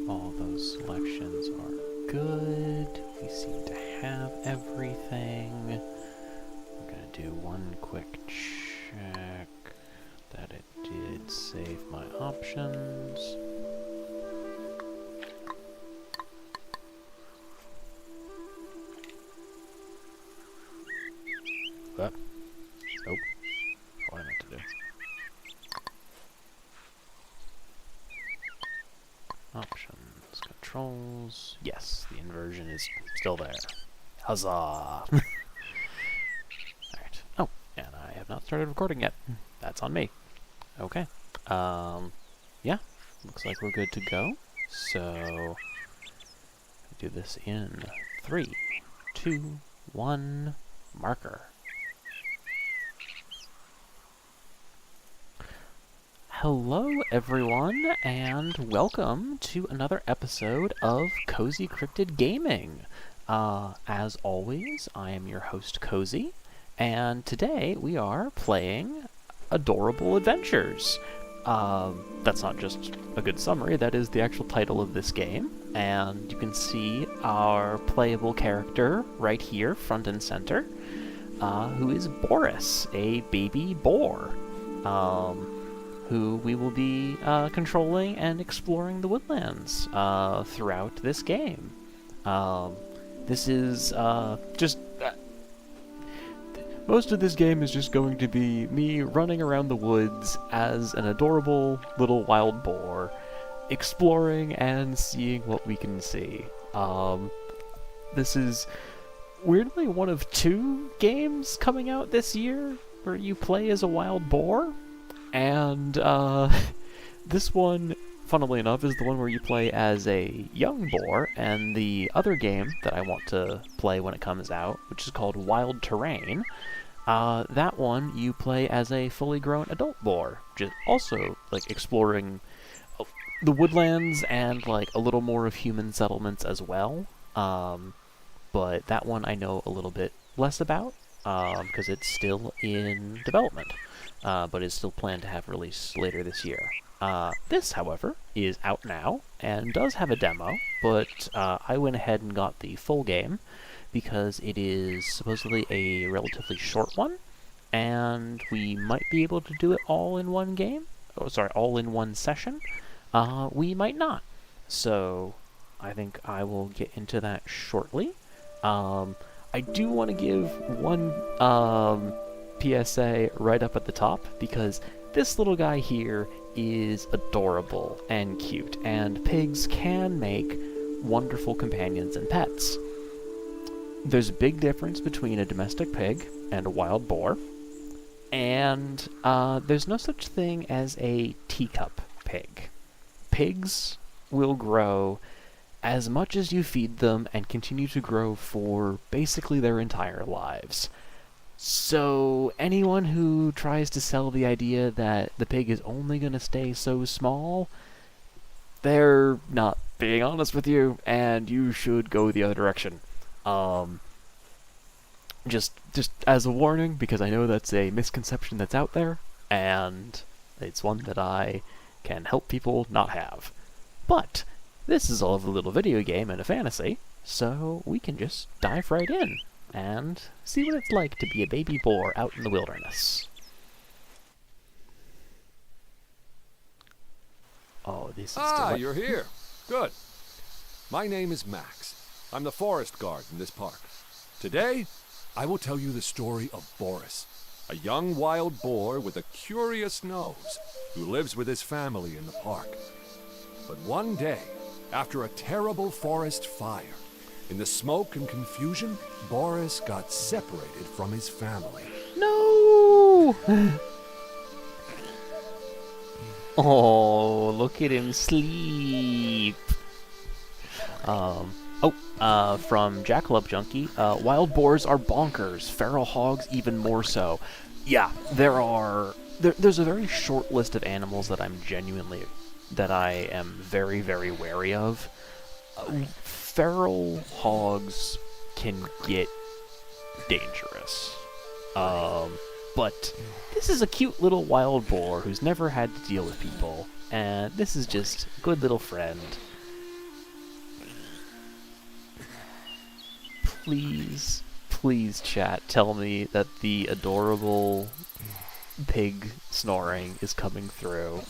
All those selections are good. We seem to have everything. I'm gonna do one quick check that it did save my options. Nope. What I meant to do. Options, controls. Yes, the inversion is still there. Huzzah! Alright. Oh, and I have not started recording yet. That's on me. Okay. Yeah. Looks like we're good to go. So, do this in 3, 2, 1, marker. Hello everyone, and welcome to another episode of Cozy Cryptid Gaming. As always, I am your host Cozy, and today we are playing Adorable Adventures. That's not just a good summary, that is the actual title of this game, and you can see our playable character right here, front and center, who is Boris, a baby boar. Who we will be controlling and exploring the woodlands throughout this game. This is most of this game is just going to be me running around the woods as an adorable little wild boar, exploring and seeing what we can see. This is weirdly one of 2 games coming out this year where you play as a wild boar. And this one, funnily enough, is the one where you play as a young boar, and the other game that I want to play when it comes out, which is called Wild Terrain, that one you play as a fully grown adult boar, just also like exploring the woodlands and like a little more of human settlements as well. But that one I know a little bit less about because it's still in development. But is still planned to have release later this year. This, however, is out now, and does have a demo, but I went ahead and got the full game, because it is supposedly a relatively short one, and we might be able to do it all in one game. Oh, sorry, all in one session. We might not. So, I think I will get into that shortly. I do want to give one PSA right up at the top, because this little guy here is adorable and cute, and pigs can make wonderful companions and pets. There's a big difference between a domestic pig and a wild boar, and there's no such thing as a teacup pig. Pigs will grow as much as you feed them and continue to grow for basically their entire lives. So, anyone who tries to sell the idea that the pig is only going to stay so small, they're not being honest with you, and you should go the other direction. Just as a warning, because I know that's a misconception that's out there, and it's one that I can help people not have. But, this is a lovely little video game and a fantasy, so we can just dive right in and see what it's like to be a baby boar out in the wilderness. Oh, this is delicious. You're here. Good. My name is Max. I'm the forest guard in this park. Today, I will tell you the story of Boris, a young wild boar with a curious nose who lives with his family in the park. But one day, after a terrible forest fire, in the smoke and confusion, Boris got separated from his family. No! Oh, look at him sleep. From Jackalope Junkie, wild boars are bonkers, feral hogs even more so. Yeah, there's a very short list of animals that I am very, very wary of. Feral hogs can get dangerous. But this is a cute little wild boar who's never had to deal with people, and this is just a good little friend. please, please, chat, tell me that the adorable pig snoring is coming through.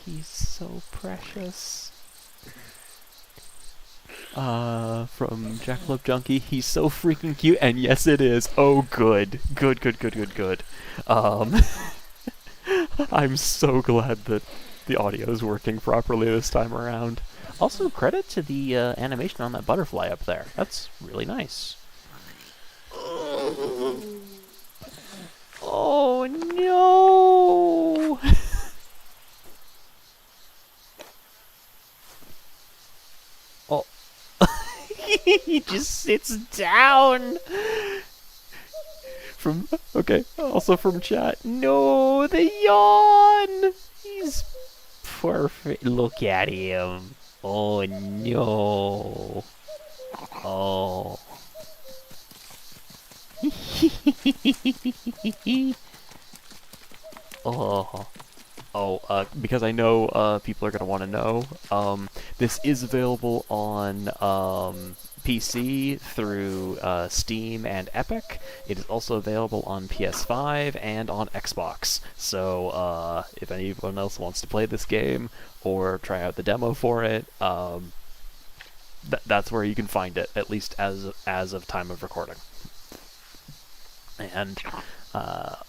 He's so precious. From Jackalope Junkie, he's so freaking cute, and yes it is. Oh good. Good, good, good, good, good. I'm so glad that the audio is working properly this time around. Also, credit to the animation on that butterfly up there. That's really nice. Oh no! Oh. He just sits down! Also from chat. No, the yawn! He's perfect. Look at him. Oh no. Oh. Oh. Oh, because I know people are going to want to know, this is available on PC through Steam and Epic. It is also available on PS5 and on Xbox. So if anyone else wants to play this game or try out the demo for it, that's where you can find it, at least as of time of recording. And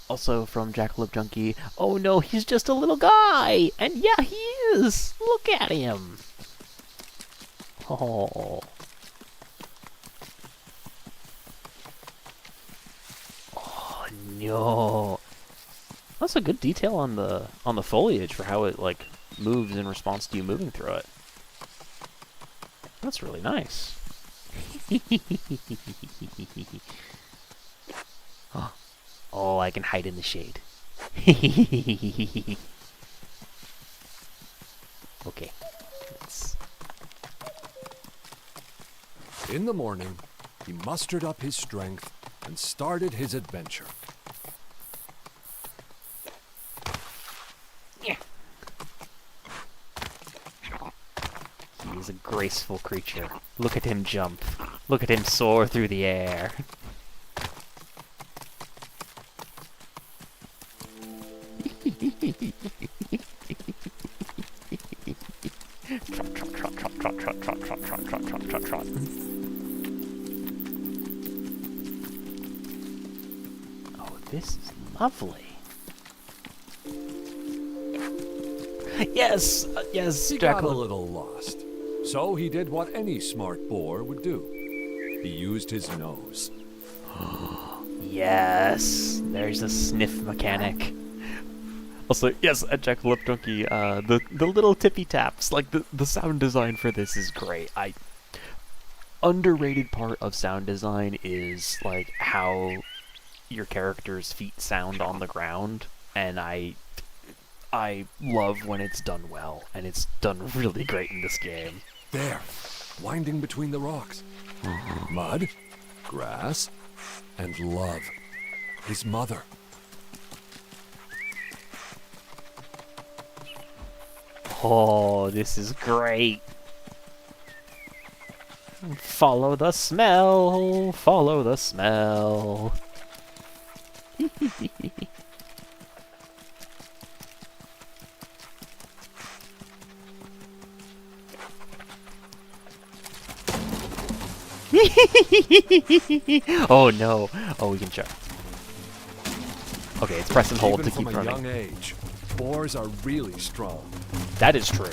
also from Jackalope Junkie, oh no, he's just a little guy! And yeah, he is! Look at him! Oh. Oh no. That's a good detail on the foliage for how it like moves in response to you moving through it. That's really nice. Oh, I can hide in the shade. Okay. In the morning, he mustered up his strength and started his adventure. Yeah. He is a graceful creature. Look at him jump. Look at him soar through the air. Trot, trot, trot, trot, trot, trot, trot, trot, trot, trot, trot, trot, trot. Oh, this is lovely. Yes, yes, He got a little lost, so he did what any smart boar would do. He used his nose. Yes, there's a sniff mechanic. Also, yes, at Jackalope Junkie, the little tippy taps, like the sound design for this is great. Underrated part of sound design is like how your character's feet sound on the ground, and I love when it's done well, and it's done really great in this game. There, winding between the rocks. Mud, grass, and love. His mother. Oh, this is great. Follow the smell, follow the smell. Oh no. Oh, we can check. Okay, it's press and hold Even to keep from a running. young age, boars are really strong. That is true.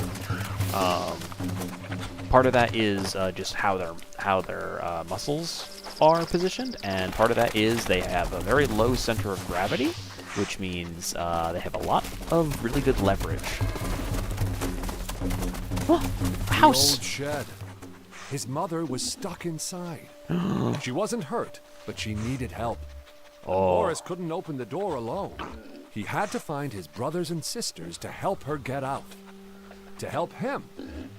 Part of that is just how their muscles are positioned, and part of that is they have a very low center of gravity, which means they have a lot of really good leverage. Oh, The house! old shed. His mother was stuck inside. She wasn't hurt, but she needed help. Oh. Boris couldn't open the door alone. He had to find his brothers and sisters to help her get out. To help him,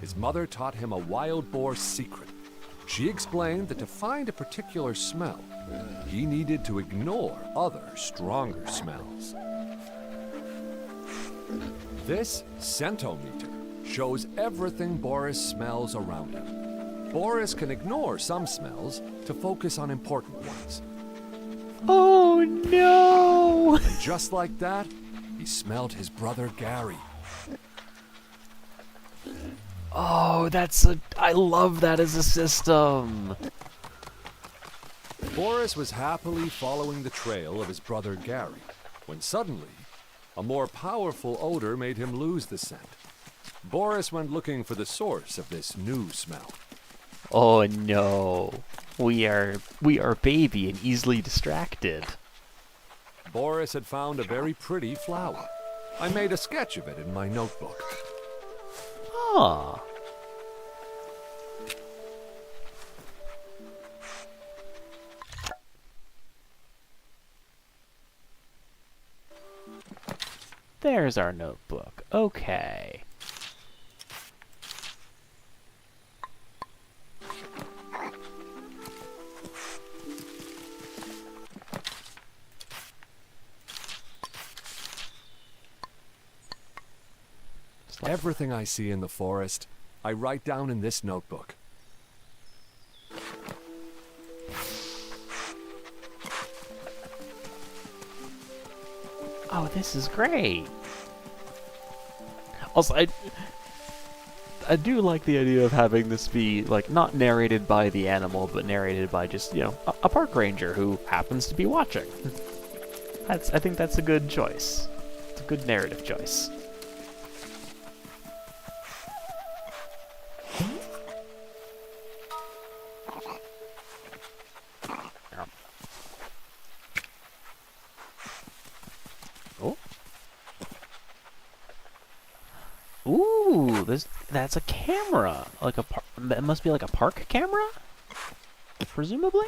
his mother taught him a wild boar secret. She explained that to find a particular smell, he needed to ignore other, stronger smells. This scentometer shows everything Boris smells around him. Boris can ignore some smells to focus on important ones. Oh no! And just like that, he smelled his brother Gary. Oh, I love that as a system. Boris was happily following the trail of his brother Gary, when suddenly, a more powerful odor made him lose the scent. Boris went looking for the source of this new smell. Oh no. We are baby and easily distracted. Boris had found a very pretty flower. I made a sketch of it in my notebook. Ah. There's our notebook. Okay. Everything I see in the forest, I write down in this notebook. Oh, this is great. Also, I do like the idea of having this be, like, not narrated by the animal, but narrated by just, a park ranger who happens to be watching. I think that's a good choice. It's a good narrative choice. Oh. Ooh, that's a camera. Like that must be like a park camera? Presumably?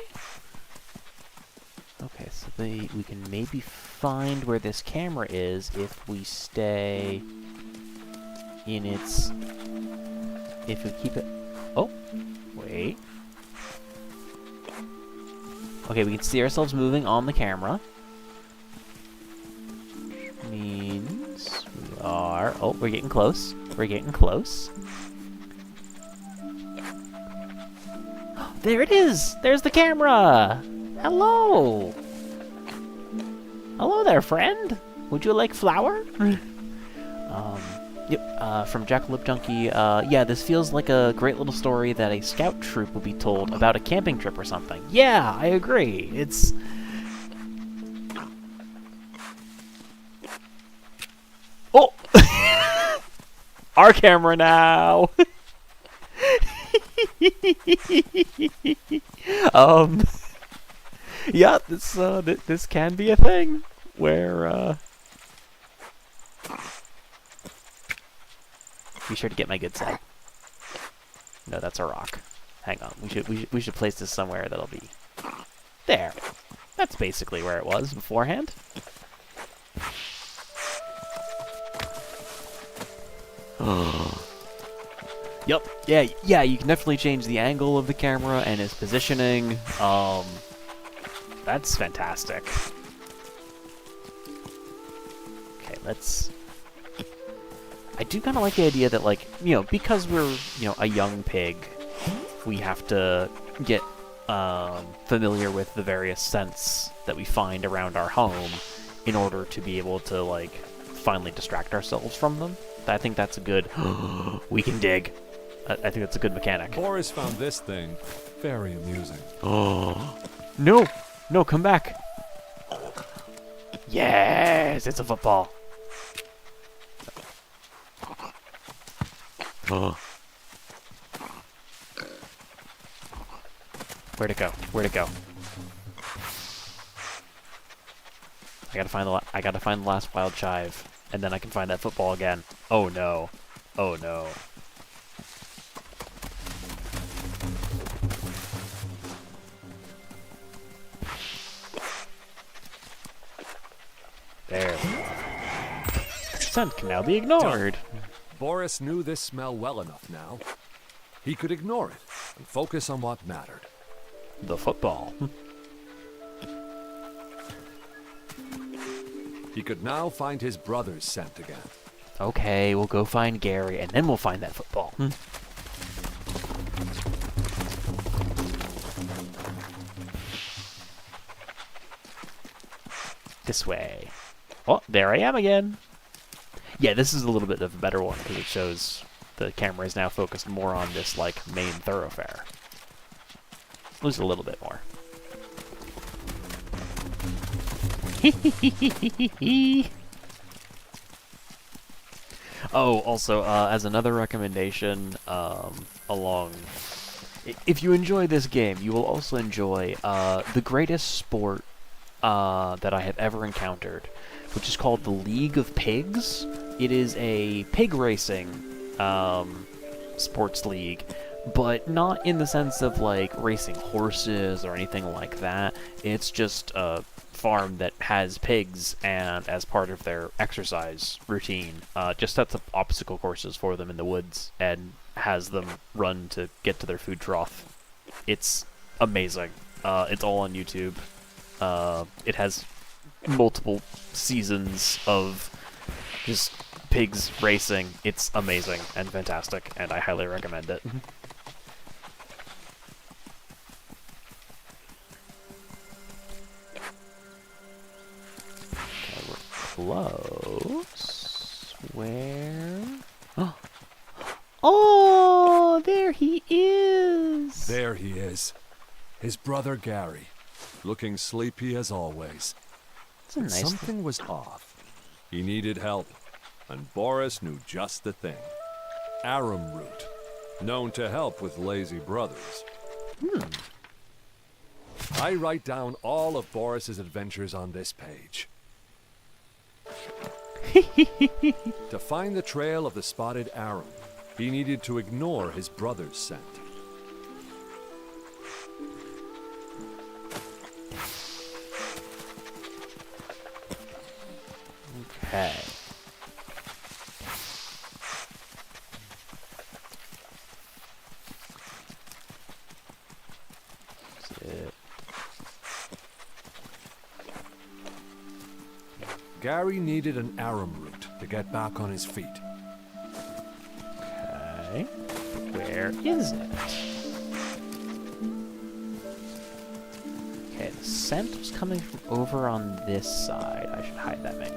Okay, so we can maybe find where this camera is if we stay in its... If we keep it... Oh, wait. Okay, we can see ourselves moving on the camera. Means we are... Oh, we're getting close. We're getting close. There it is! There's the camera! Hello! Hello there, friend! Would you like flour? Yep, from Jackalope Junkie, yeah, this feels like a great little story that a scout troop would be told about a camping trip or something. Yeah, I agree. It's... Oh! Our camera now! Yeah, this can be a thing where, be sure to get my good side. No, that's a rock. Hang on, we should place this somewhere that'll be there. That's basically where it was beforehand. Yep. Yeah, you can definitely change the angle of the camera and its positioning. That's fantastic. Okay, let's... I do kind of like the idea that, like, because we're, a young pig, we have to get familiar with the various scents that we find around our home in order to be able to, like, finally distract ourselves from them. I think that's a good... We can dig. I think that's a good mechanic. Boris found this thing very amusing. Oh. No! No, come back! Yes! It's a football! Oh. Where'd it go? Where'd it go? I gotta find the last wild chive, and then I can find that football again. Oh no. Oh no. There. Scent can now be ignored. Boris knew this smell well enough now. He could ignore it and focus on what mattered. The football. He could now find his brother's scent again. Okay, we'll go find Gary, and then we'll find that football. This way. Oh, there I am again. Yeah, this is a little bit of a better one, because it shows the camera is now focused more on this, like, main thoroughfare. At least a little bit more. Oh, also, as another recommendation, if you enjoy this game, you will also enjoy the greatest sport that I have ever encountered, which is called the League of Pigs. It is a pig racing sports league, but not in the sense of like racing horses or anything like that. It's just a farm that has pigs, and as part of their exercise routine, just sets up obstacle courses for them in the woods and has them run to get to their food trough. It's amazing. It's all on YouTube. It has multiple seasons of just pigs racing. It's amazing and fantastic, and I highly recommend it. Okay, we're close. Where? Oh, there he is! There he is. His brother Gary, looking sleepy as always. It's a nice Something was off. He needed help, and Boris knew just the thing. Arum root, known to help with lazy brothers. I write down all of Boris's adventures on this page. To find the trail of the spotted arum, he needed to ignore his brother's scent. Okay. That's it. Gary needed an arum root to get back on his feet. Okay. Where is it? Okay, the scent was coming from over on this side. I should hide that menu.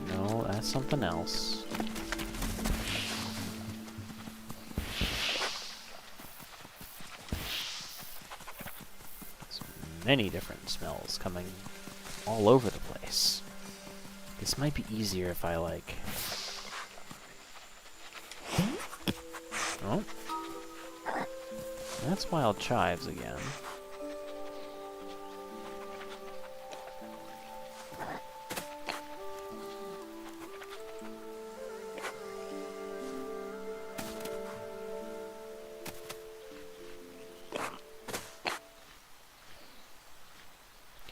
No, that's something else. There's many different smells coming all over the place. This might be easier if I, like... Oh. That's wild chives again.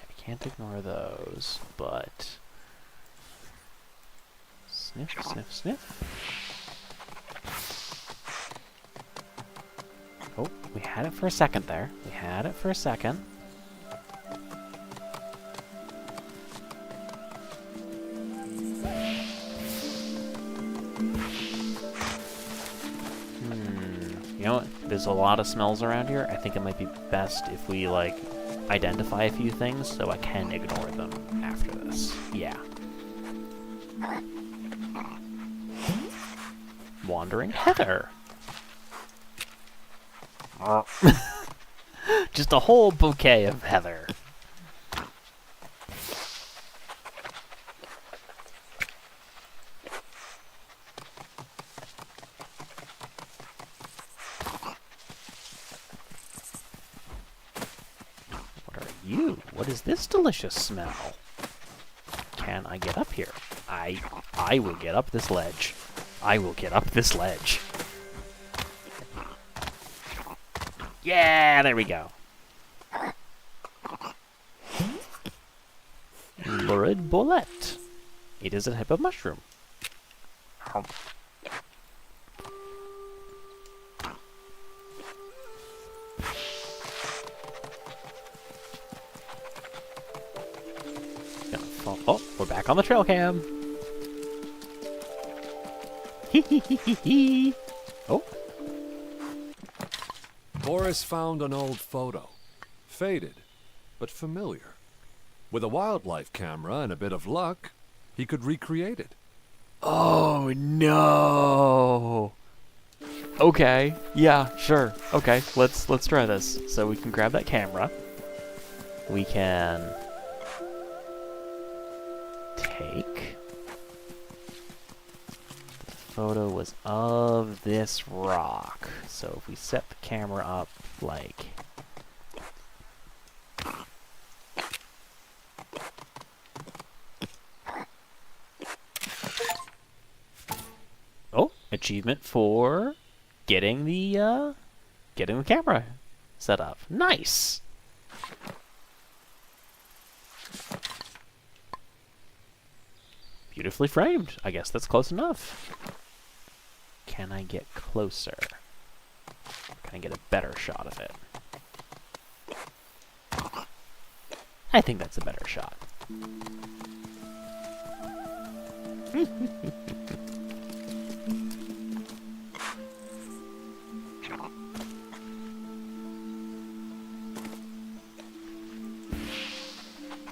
I can't ignore those, but... Sniff, sniff, sniff. Oh, we had it for a second there. We had it for a second. You know what? There's a lot of smells around here. I think it might be best if we, like, identify a few things so I can ignore them after this. Yeah. Wandering heather. Just a whole bouquet of heather. What are you? What is this delicious smell? Can I get up here? I will get up this ledge. I will get up this ledge. Yeah, there we go. Lurid bolete. It is a type of mushroom. Gonna Oh, we're back on the trail cam. Oh. Boris found an old photo. Faded, but familiar. With a wildlife camera and a bit of luck, he could recreate it. Oh, no. Okay. Yeah, sure. Okay, let's try this. So we can grab that camera. We can take... The photo was of this rock. So if we set the camera up like... Oh, achievement for getting the camera set up. Nice. Beautifully framed. I guess that's close enough. Can I get closer? Can I get a better shot of it? I think that's a better shot.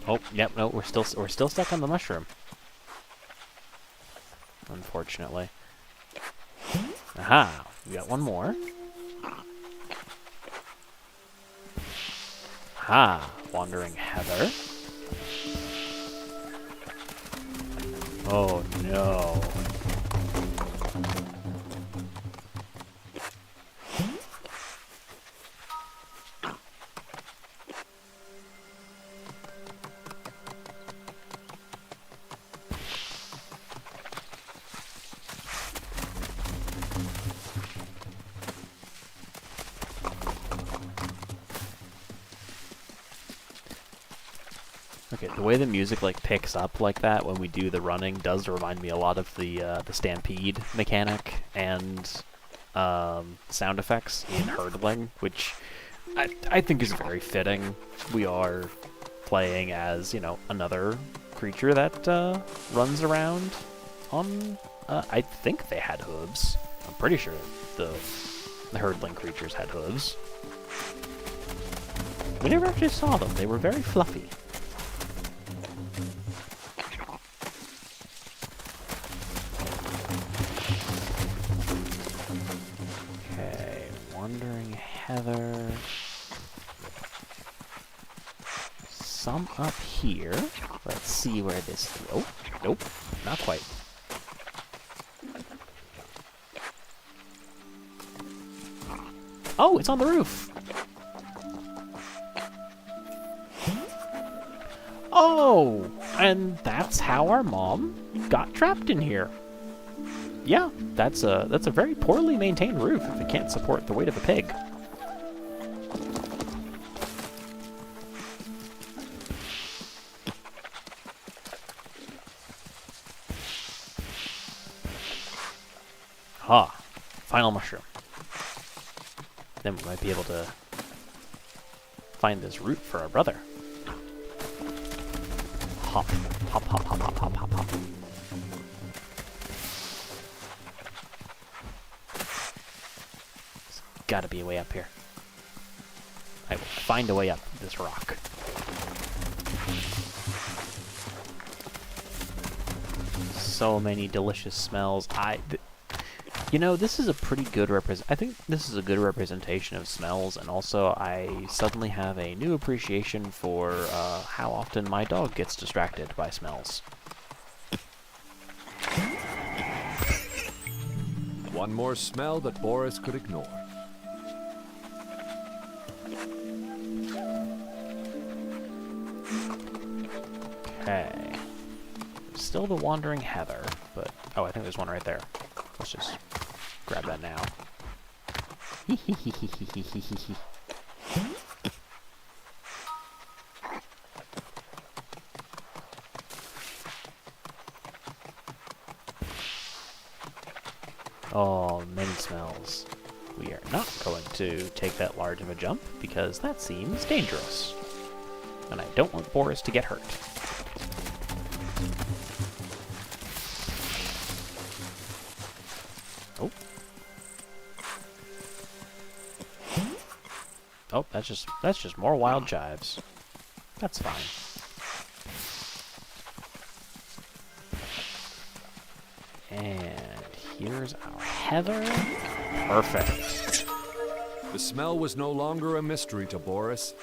Oh, yep, no, we're still stuck on the mushroom. Unfortunately. Aha! We got one more. Aha! Wandering heather. Oh no. Okay, the way the music like picks up like that when we do the running does remind me a lot of the stampede mechanic and sound effects in hurdling, which I think is very fitting. We are playing as, you know, another creature that runs around on. I think they had hooves. I'm pretty sure the hurdling creatures had hooves. We never actually saw them. They were very fluffy. Wandering heather. Some up here. Let's see where this... Oh, nope, not quite. Oh, it's on the roof! Oh, and that's how our mom got trapped in here. Yeah, that's a very poorly maintained roof if it can't support the weight of a pig. Ah, final mushroom. Then we might be able to find this root for our brother. Hop, hop, hop, hop, hop, hop, hop, hop. Gotta be a way up here. I will find a way up this rock. So many delicious smells. You know, this is a pretty good I think this is a good representation of smells, and also I suddenly have a new appreciation for how often my dog gets distracted by smells. One more smell that Boris could ignore. Okay. Still the wandering heather, but... Oh, I think there's one right there. Let's just grab that now. Oh, many smells. We are not going to take that large of a jump, because that seems dangerous. And I don't want Boris to get hurt. Oh. Oh, that's just more wild chives. That's fine. And here's our heather. Perfect. The smell was no longer a mystery to Boris.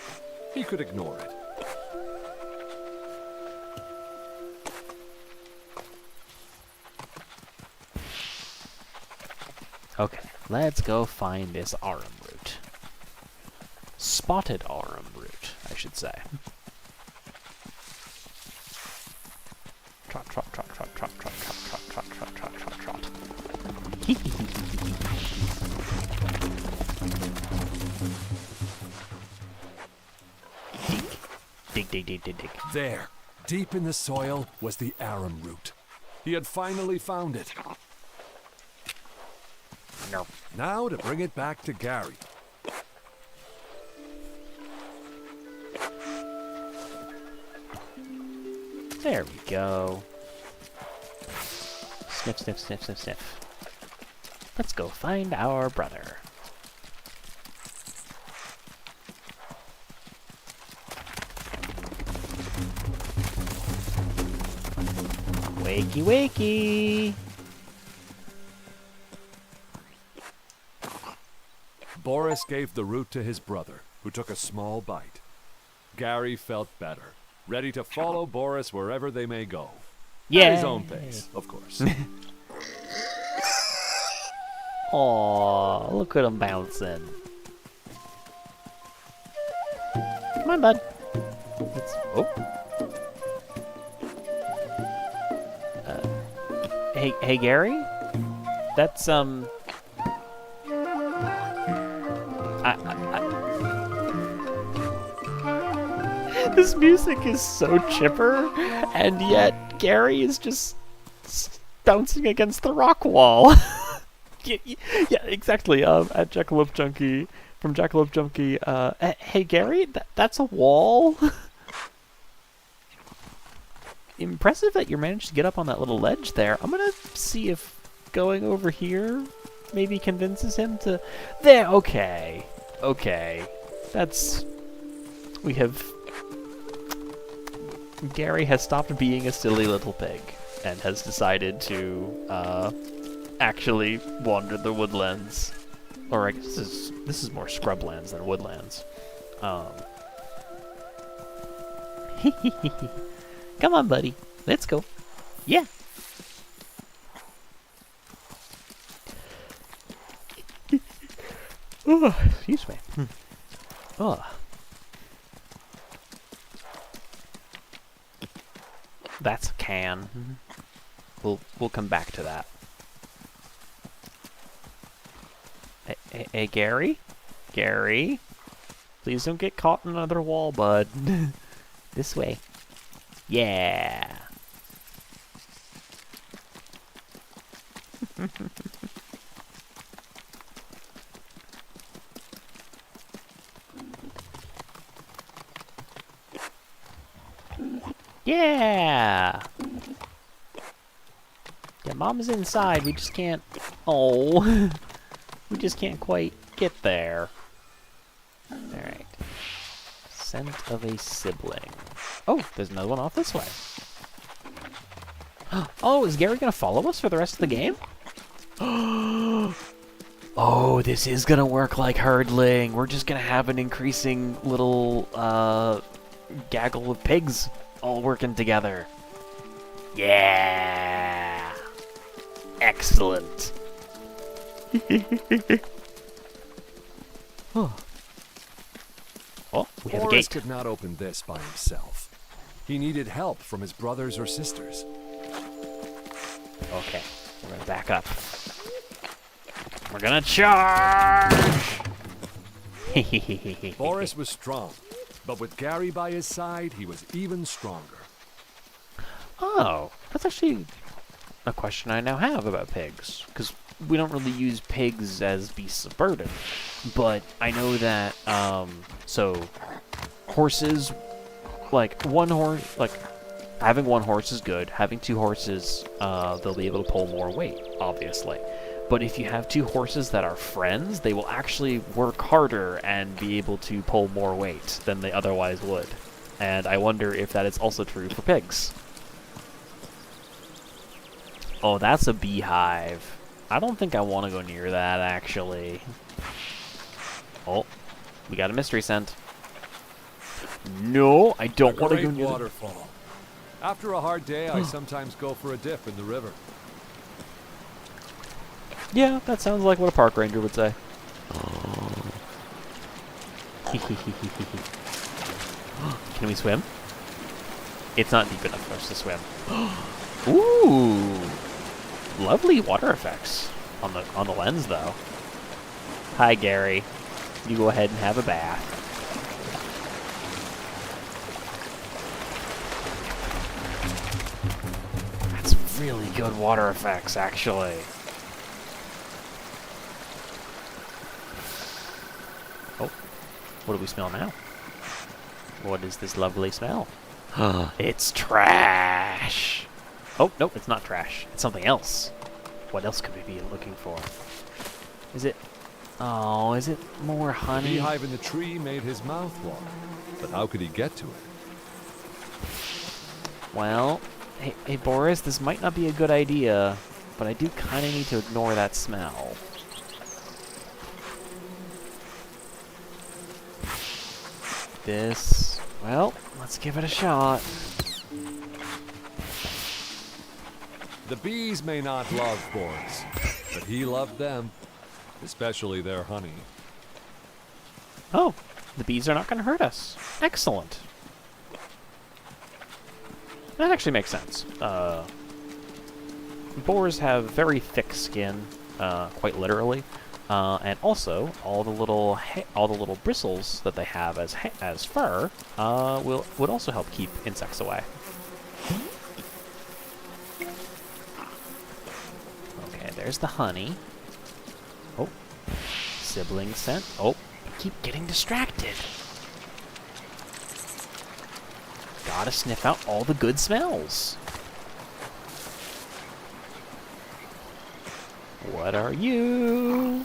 He could ignore it. Okay, let's go find this arum root. Spotted arum root, I should say. Trot, trot, trot, trot, trot, trot, trot, trot, trot, trot, trot, trot, trot. Dig, dig, dig, dig, dig. There, deep in the soil, was the arum root. He had finally found it. No. Now to bring it back to Gary. There we go. Sniff, sniff, sniff, sniff, sniff. Let's go find our brother. Wakey, wakey! Boris gave the root to his brother, who took a small bite. Gary felt better, ready to follow Boris wherever they may go. Yeah. At his own pace, of course. Aw, look at him bouncing. Come on, bud. Let's. Oh. Hey, Gary. That's This music is so chipper, and yet Gary is just bouncing against the rock wall. Yeah, exactly. At Jackalope Junkie, from Jackalope Junkie. Hey Gary, that's a wall. Impressive that you managed to get up on that little ledge there. I'm gonna see if going over here maybe convinces him to. There. Okay. We have. Gary has stopped being a silly little pig and has decided to actually wander the woodlands. Or I guess this is more scrublands than woodlands. Come on, buddy. Let's go. Yeah. Oh, excuse me. Oh. That's a can. We'll come back to that. Hey, Gary? Gary? Please don't get caught in another wall, bud. This way. Yeah. Yeah. Yeah, Mom's inside. We just can't. Oh. We just can't quite get there. Alright. Scent of a sibling. Oh, there's another one off this way. Oh, is Gary gonna follow us for the rest of the game? Oh, this is gonna work like herdling. We're just gonna have an increasing little gaggle of pigs all working together. Yeah! Excellent. Oh, we have a Boris gate. could not open this by himself. He needed help from his brothers or sisters. Okay, we're gonna back up. We're gonna charge! Boris was strong, but with Gary by his side, he was even stronger. Oh, that's actually a question I now have about pigs, because we don't really use pigs as beasts of burden, but I know that, so, horses, like, one horse, like, having one horse is good. Having two horses, they'll be able to pull more weight, obviously. But if you have two horses that are friends, they will actually work harder and be able to pull more weight than they otherwise would. And I wonder if that is also true for pigs. Oh, that's a beehive. I don't think I want to go near that, actually. Oh, we got a mystery scent. No, I don't want to go near the waterfall. After a hard day, I sometimes go for a dip in the river. Yeah, that sounds like what a park ranger would say. Can we swim? It's not deep enough for us to swim. Ooh, lovely water effects on the lens, though. Hi, Gary. You go ahead and have a bath. That's really good water effects, actually. Oh, what do we smell now? What is this lovely smell? It's trash. Oh, nope, it's not trash. It's something else. What else could we be looking for? Is it... Oh, is it more honey? The beehive in the tree made his mouth water, but how could he get to it? Well, hey, Boris, this might not be a good idea, but I do kind of need to ignore that smell. This... Well, let's give it a shot. The bees may not love Boris, but he loved them, especially their honey. Oh, the bees are not going to hurt us. Excellent. That actually makes sense. Boars have very thick skin, quite literally, and also all the little bristles that they have as fur would also help keep insects away. Okay, there's the honey. Oh, sibling scent. Oh, I keep getting distracted. Gotta sniff out all the good smells. What are you?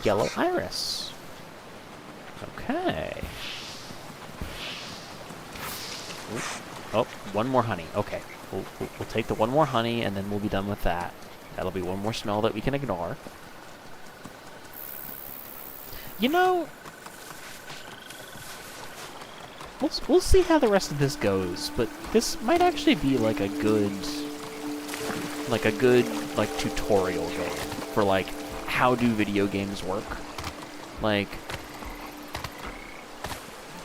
Yellow iris. Okay. Ooh. Oh, one more honey. Okay. We'll take the one more honey, and then we'll be done with that. That'll be one more smell that we can ignore. You know... We'll see how the rest of this goes, but this might actually be like a good tutorial game for like how do video games work, like,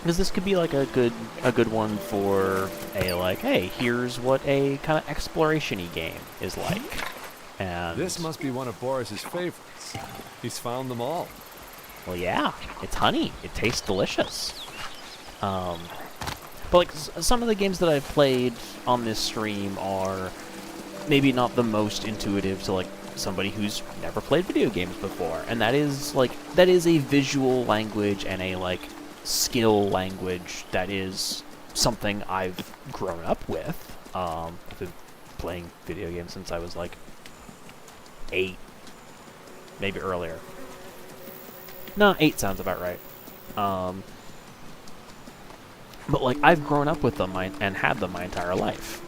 because this could be like a good one for a like, hey, here's what a kind of exploration-y game is like. And this must be one of Boris's favorites. He's found them all. Well, yeah, it's honey. It tastes delicious. But like some of the games that I've played on this stream are maybe not the most intuitive to like somebody who's never played video games before, and that is a visual language and a like skill language that is something I've grown up with. I've been playing video games since I was like 8, maybe earlier. No, 8 sounds about right. But like I've grown up with them and had them my entire life,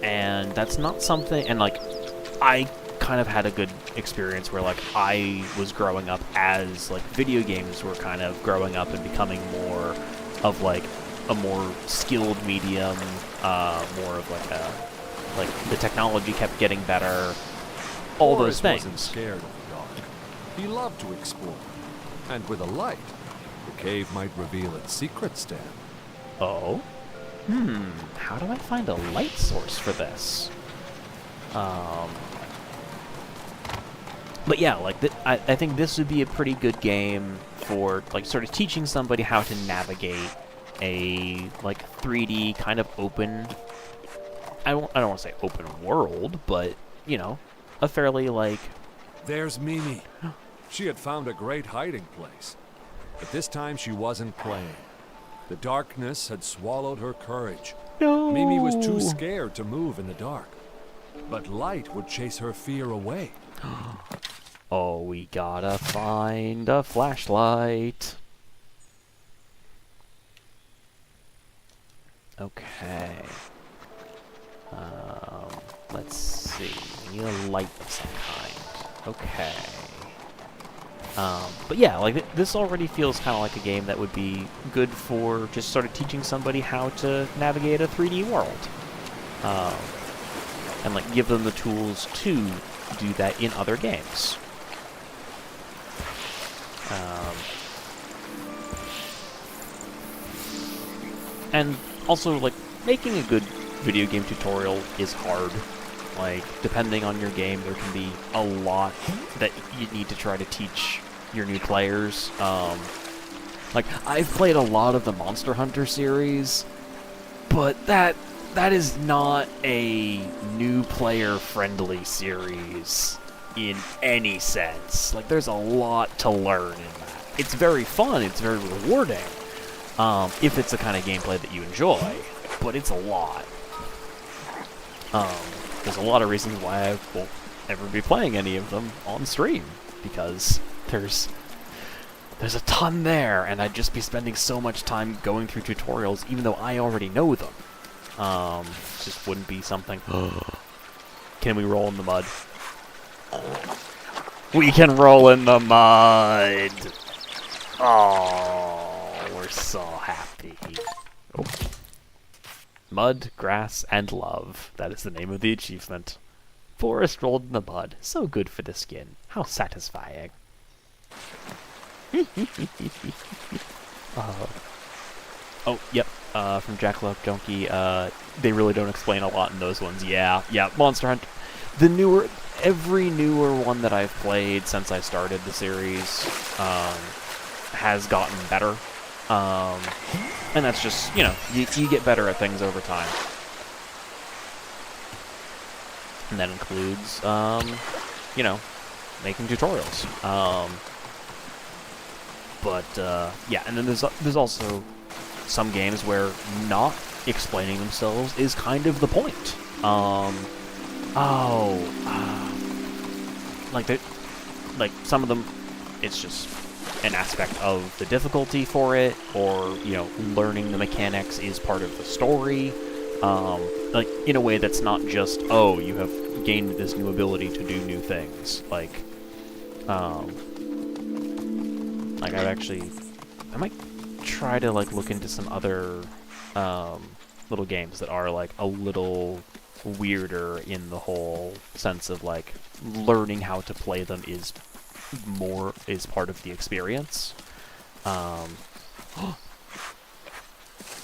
and that's not something. And like I kind of had a good experience where like I was growing up as like video games were kind of growing up and becoming more of like a more skilled medium, more of like the technology kept getting better. All Boris those things. Wasn't scared of the dark. He loved to explore, and with a light, the cave might reveal its secrets to him. Oh? How do I find a light source for this? But yeah, like, I think this would be a pretty good game for, like, sort of teaching somebody how to navigate a, like, 3D kind of open... I don't want to say open world, but, you know, a fairly, like... There's Mimi. She had found a great hiding place. But this time she wasn't playing. The darkness had swallowed her courage. No. Mimi was too scared to move in the dark. But light would chase her fear away. Oh, we gotta find a flashlight. Okay. Let's see. We need a light of some kind. Okay. But yeah, like this already feels kind of like a game that would be good for just sort of teaching somebody how to navigate a 3D world. And like give them the tools to do that in other games. And also, like, making a good video game tutorial is hard. Like, depending on your game, there can be a lot that you need to try to teach your new players. Like, I've played a lot of the Monster Hunter series, but that is not a new player-friendly series in any sense. Like, there's a lot to learn in that. It's very fun, it's very rewarding, if it's the kind of gameplay that you enjoy, but it's a lot. There's a lot of reasons why I won't ever be playing any of them on stream, because there's a ton there, and I'd just be spending so much time going through tutorials, even though I already know them. Just wouldn't be something... Can we roll in the mud? We can roll in the mud! Oh, we're so happy. Oh. Mud, grass, and love. That is the name of the achievement. Forest rolled in the mud. So good for the skin. How satisfying. Oh, yep. From Jackalope Donkey. They really don't explain a lot in those ones. Yeah, Monster Hunter. Every newer one that I've played since I started the series, has gotten better. And that's just, you get better at things over time. And that includes, making tutorials. Yeah, and then there's also some games where not explaining themselves is kind of the point. Like some of them, it's just an aspect of the difficulty for it, or, learning the mechanics is part of the story. Like, in a way that's not just, oh, you have gained this new ability to do new things. Like, I might try to, look into some other, little games that are, a little weirder in the whole sense of, learning how to play them is part of the experience.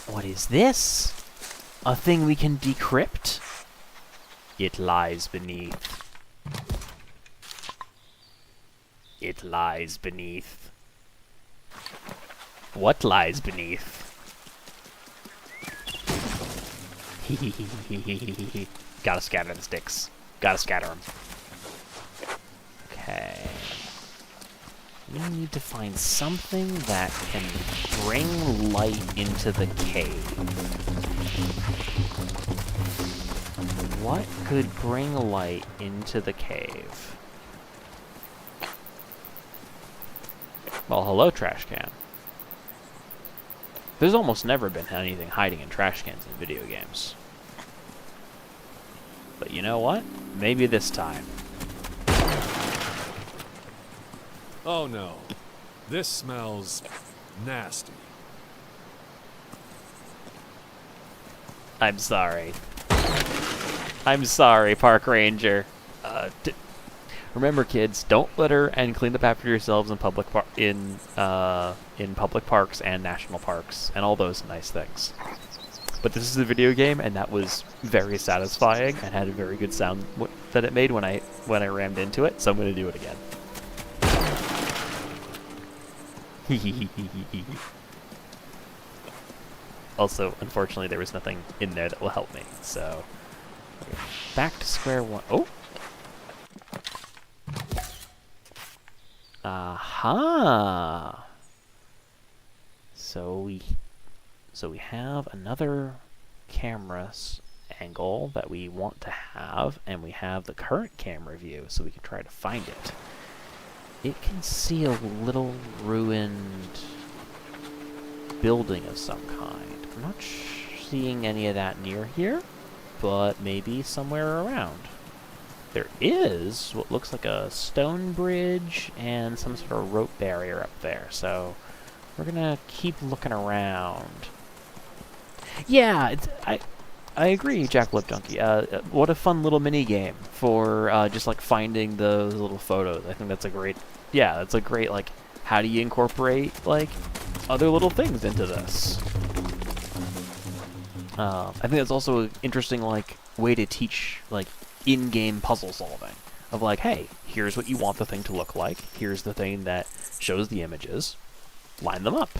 What is this? A thing we can decrypt? It lies beneath. It lies beneath. What lies beneath? Gotta scatter the sticks. Gotta scatter them. Okay. We need to find something that can bring light into the cave. What could bring light into the cave? Well, hello, trash can. There's almost never been anything hiding in trash cans in video games. But you know what? Maybe this time. Oh no, this smells nasty. I'm sorry. I'm sorry, Park Ranger. Remember, kids, don't litter and clean up after yourselves in public parks and national parks and all those nice things. But this is a video game, and that was very satisfying and had a very good sound that it made when I rammed into it. So I'm going to do it again. Also, unfortunately, there was nothing in there that will help me, so... Back to square one. Oh! Aha! So So we have another camera angle that we want to have, and we have the current camera view, so we can try to find it. It can see a little ruined building of some kind. I'm not seeing any of that near here, but maybe somewhere around. There is what looks like a stone bridge and some sort of rope barrier up there, so we're gonna keep looking around. Yeah, I agree, Jackalope Junkie. What a fun little mini game for just like finding those little photos. I think that's a great, yeah, that's a great like, how do you incorporate like other little things into this? I think that's also an interesting like way to teach like in-game puzzle solving. Of like, hey, here's what you want the thing to look like. Here's the thing that shows the images. Line them up.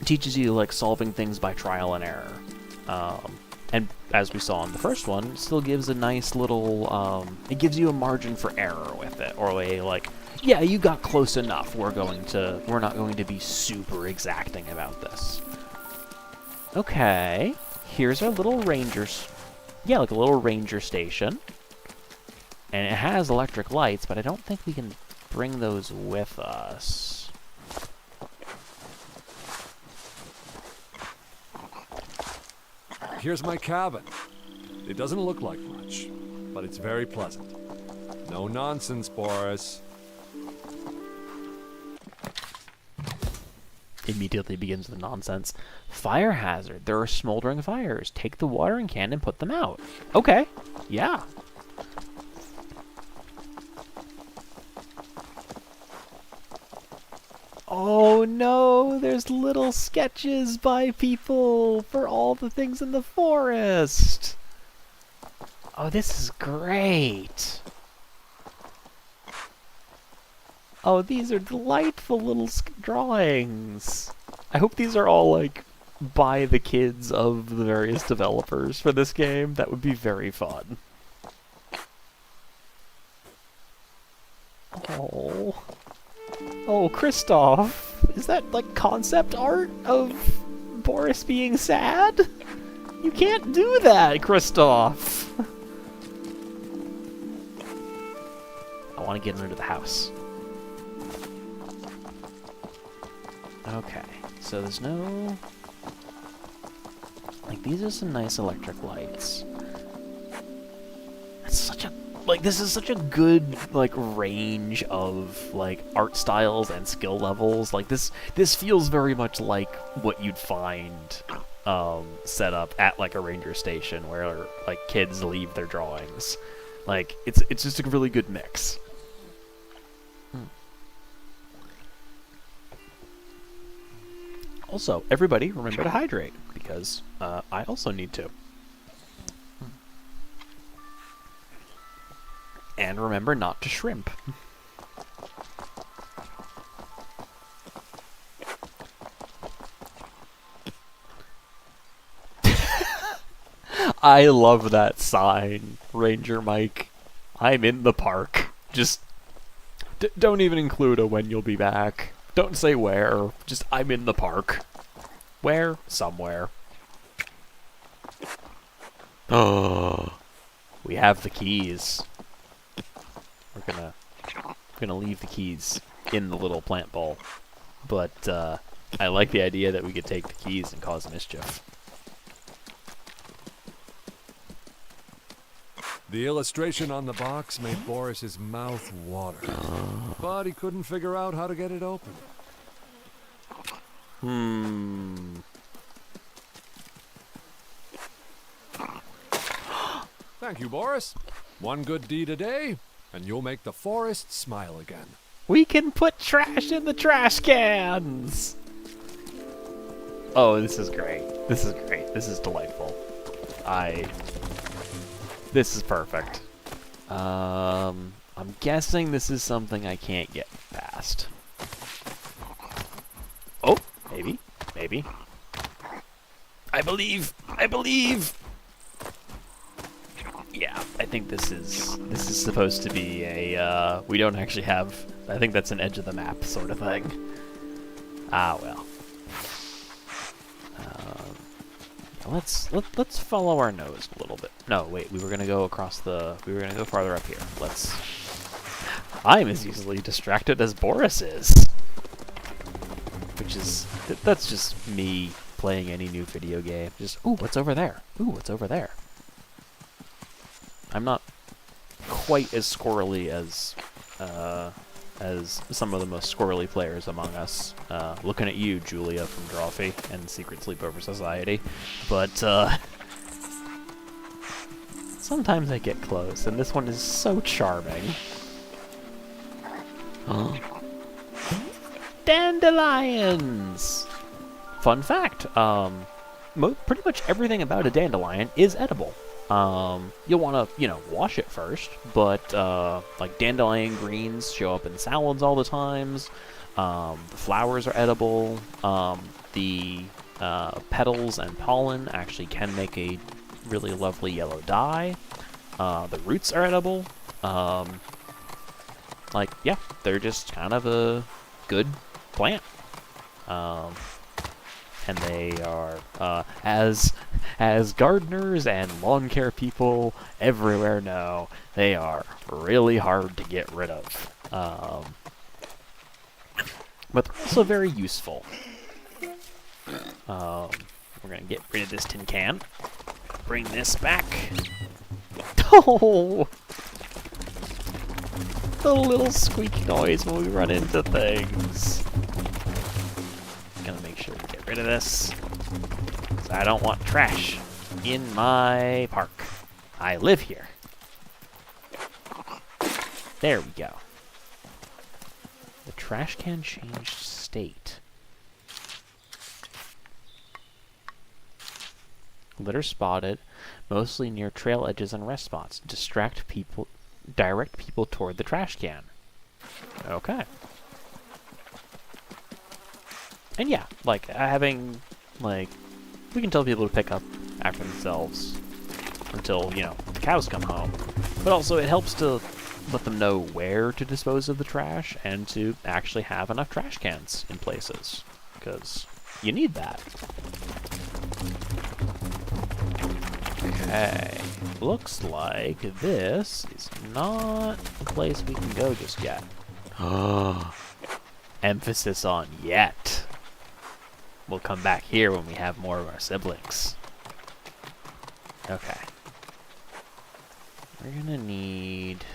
It teaches you like solving things by trial and error. And as we saw in the first one, it still gives a nice little, it gives you a margin for error with it, or a like, yeah, you got close enough. We're not going to be super exacting about this. Okay, here's our little rangers. Yeah, like a little ranger station. And it has electric lights, but I don't think we can bring those with us. Here's my cabin. It doesn't look like much, but it's very pleasant. No nonsense, Boris. Immediately begins the nonsense. Fire hazard. There are smoldering fires. Take the watering can and put them out. Okay. Yeah. Oh no, there's little sketches by people for all the things in the forest. Oh, this is great. Oh, these are delightful little drawings. I hope these are all, like, by the kids of the various developers for this game. That would be very fun. Oh. Oh, Kristoff. Is that, like, concept art of Boris being sad? You can't do that, Kristoff. I want to get under the house. Okay, so there's no... Like, these are some nice electric lights. That's such a... Like, this is such a good, like, range of, like, art styles and skill levels. Like, this feels very much like what you'd find set up at, like, a ranger station where, like, kids leave their drawings. Like, it's just a really good mix. Also, everybody remember to hydrate, because I also need to. And remember not to shrimp. I love that sign, Ranger Mike. I'm in the park. Just don't even include a when you'll be back. Don't say where, just I'm in the park. Where? Somewhere. Oh, we have the keys. We're gonna leave the keys in the little plant bowl. But I like the idea that we could take the keys and cause mischief. The illustration on the box made Boris's mouth water, but he couldn't figure out how to get it open. Thank you, Boris. One good deed a day, and you'll make the forest smile again. We can put trash in the trash cans! Oh, this is great. This is great. This is delightful. This is perfect. I'm guessing this is something I can't get past. Oh, maybe. Maybe. I believe! Yeah, I think this is supposed to be a, we don't actually have, I think that's an edge of the map sort of thing. Ah, well. let's follow our nose a little bit. No, wait, we were gonna go farther up here. I'm as easily distracted as Boris is. Which is, that's just me playing any new video game. Just, ooh, what's over there? Ooh, what's over there? I'm not quite as squirrely as some of the most squirrely players among us. Looking at you, Julia from Drawfee and Secret Sleepover Society. But, sometimes I get close, and this one is so charming. Dandelions! Fun fact, pretty much everything about a dandelion is edible. You'll want to, wash it first, but, like, dandelion greens show up in salads all the times. The flowers are edible. The petals and pollen actually can make a really lovely yellow dye. The roots are edible. Yeah, they're just kind of a good plant. And they are, as gardeners and lawn care people everywhere know, they are really hard to get rid of. But they're also very useful. We're gonna get rid of this tin can. Bring this back. Oh! The little squeak noise when we run into things. Gonna make sure we get rid of this. 'Cause I don't want trash in my park. I live here. There we go. The trash can changed state. Litter spotted, mostly near trail edges and rest spots. Direct people toward the trash can. Okay. And yeah, having, we can tell people to pick up after themselves until, the cows come home. But also it helps to let them know where to dispose of the trash and to actually have enough trash cans in places. Because you need that. Okay. Looks like this is not a place we can go just yet. Emphasis on yet. We'll come back here when we have more of our siblings. Okay. We're gonna need...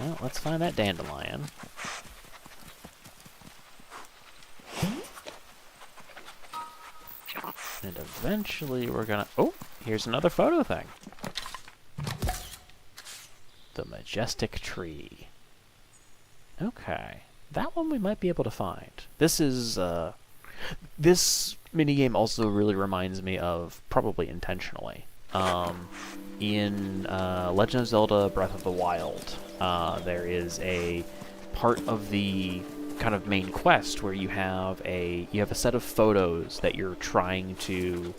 Well, let's find that dandelion. And eventually we're gonna... Oh! Here's another photo thing. The majestic tree. Okay. That one we might be able to find. This is, this minigame also really reminds me of, probably intentionally, in Legend of Zelda Breath of the Wild, there is a part of the kind of main quest where you have a set of photos that you're trying to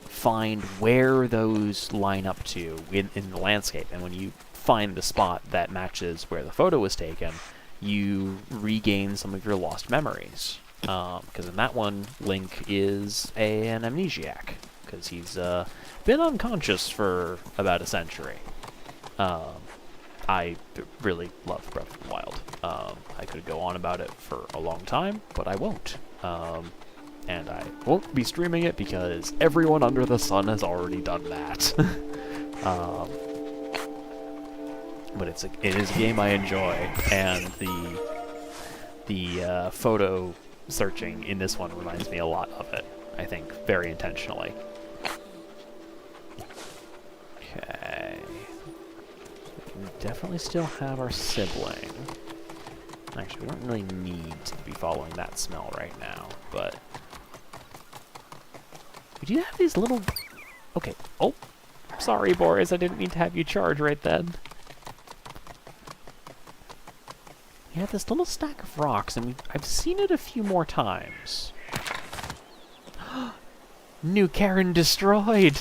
find where those line up to in the landscape, and when you find the spot that matches where the photo was taken, you regain some of your lost memories. Because in that one, Link is an amnesiac, because he's been unconscious for about a century. I really love Breath of the Wild. I could go on about it for a long time, but I won't. And I won't be streaming it because everyone under the sun has already done that. But it is a game I enjoy, and the photo searching in this one reminds me a lot of it, I think, very intentionally. Okay. We definitely still have our sibling. Actually, we don't really need to be following that smell right now, but... We do have these little... Okay. Oh! Sorry, Boris, I didn't mean to have you charge right then. We have this little stack of rocks, and I've seen it a few more times. New Karen destroyed!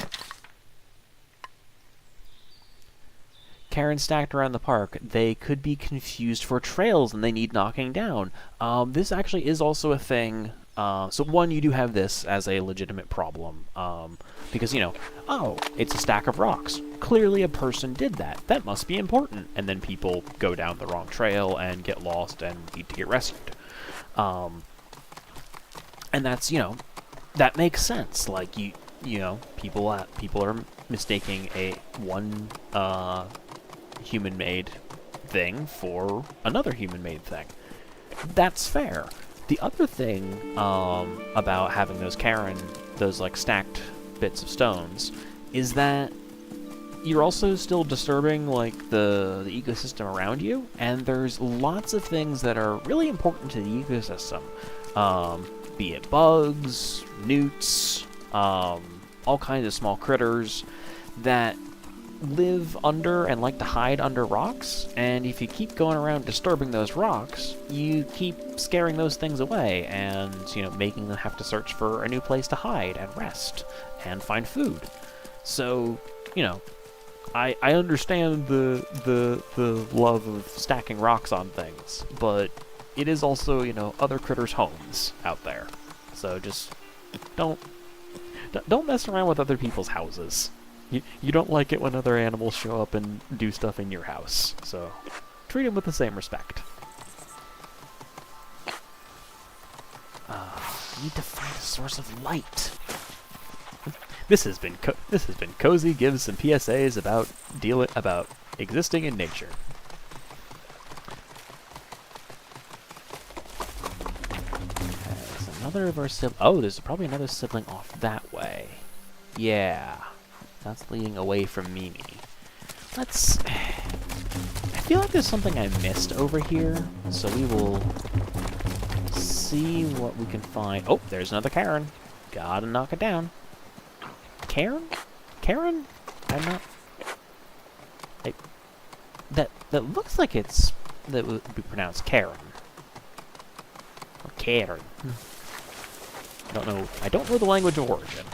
cairns stacked around the park, they could be confused for trails and they need knocking down. This actually is also a thing. So one, you do have this as a legitimate problem, because, you know, oh, it's a stack of rocks. Clearly a person did that. That must be important. And then people go down the wrong trail and get lost and need to get rescued. And that's, you know, that makes sense. Like, you know, people are mistaking one human-made thing for another human-made thing. That's fair. The other thing about having those like stacked bits of stones, is that you're also still disturbing like the ecosystem around you, and there's lots of things that are really important to the ecosystem, be it bugs, newts, all kinds of small critters that live under and like to hide under rocks, and if you keep going around disturbing those rocks, you keep scaring those things away and, you know, making them have to search for a new place to hide and rest and find food. So, you know, I understand the love of stacking rocks on things, but it is also, you know, other critters' homes out there. So just don't mess around with other people's houses. You don't like it when other animals show up and do stuff in your house, so treat them with the same respect. Need to find a source of light. This has been Cozy gives some PSAs about existing in nature. There's another of our oh, there's probably another sibling off that way. Yeah. That's leading away from Mimi. I feel like there's something I missed over here, so we will see what we can find. Oh, there's another cairn. Gotta knock it down. Cairn? Cairn? I'm not... That looks like that would be pronounced Karen. Or Karen. I don't know the language of origin.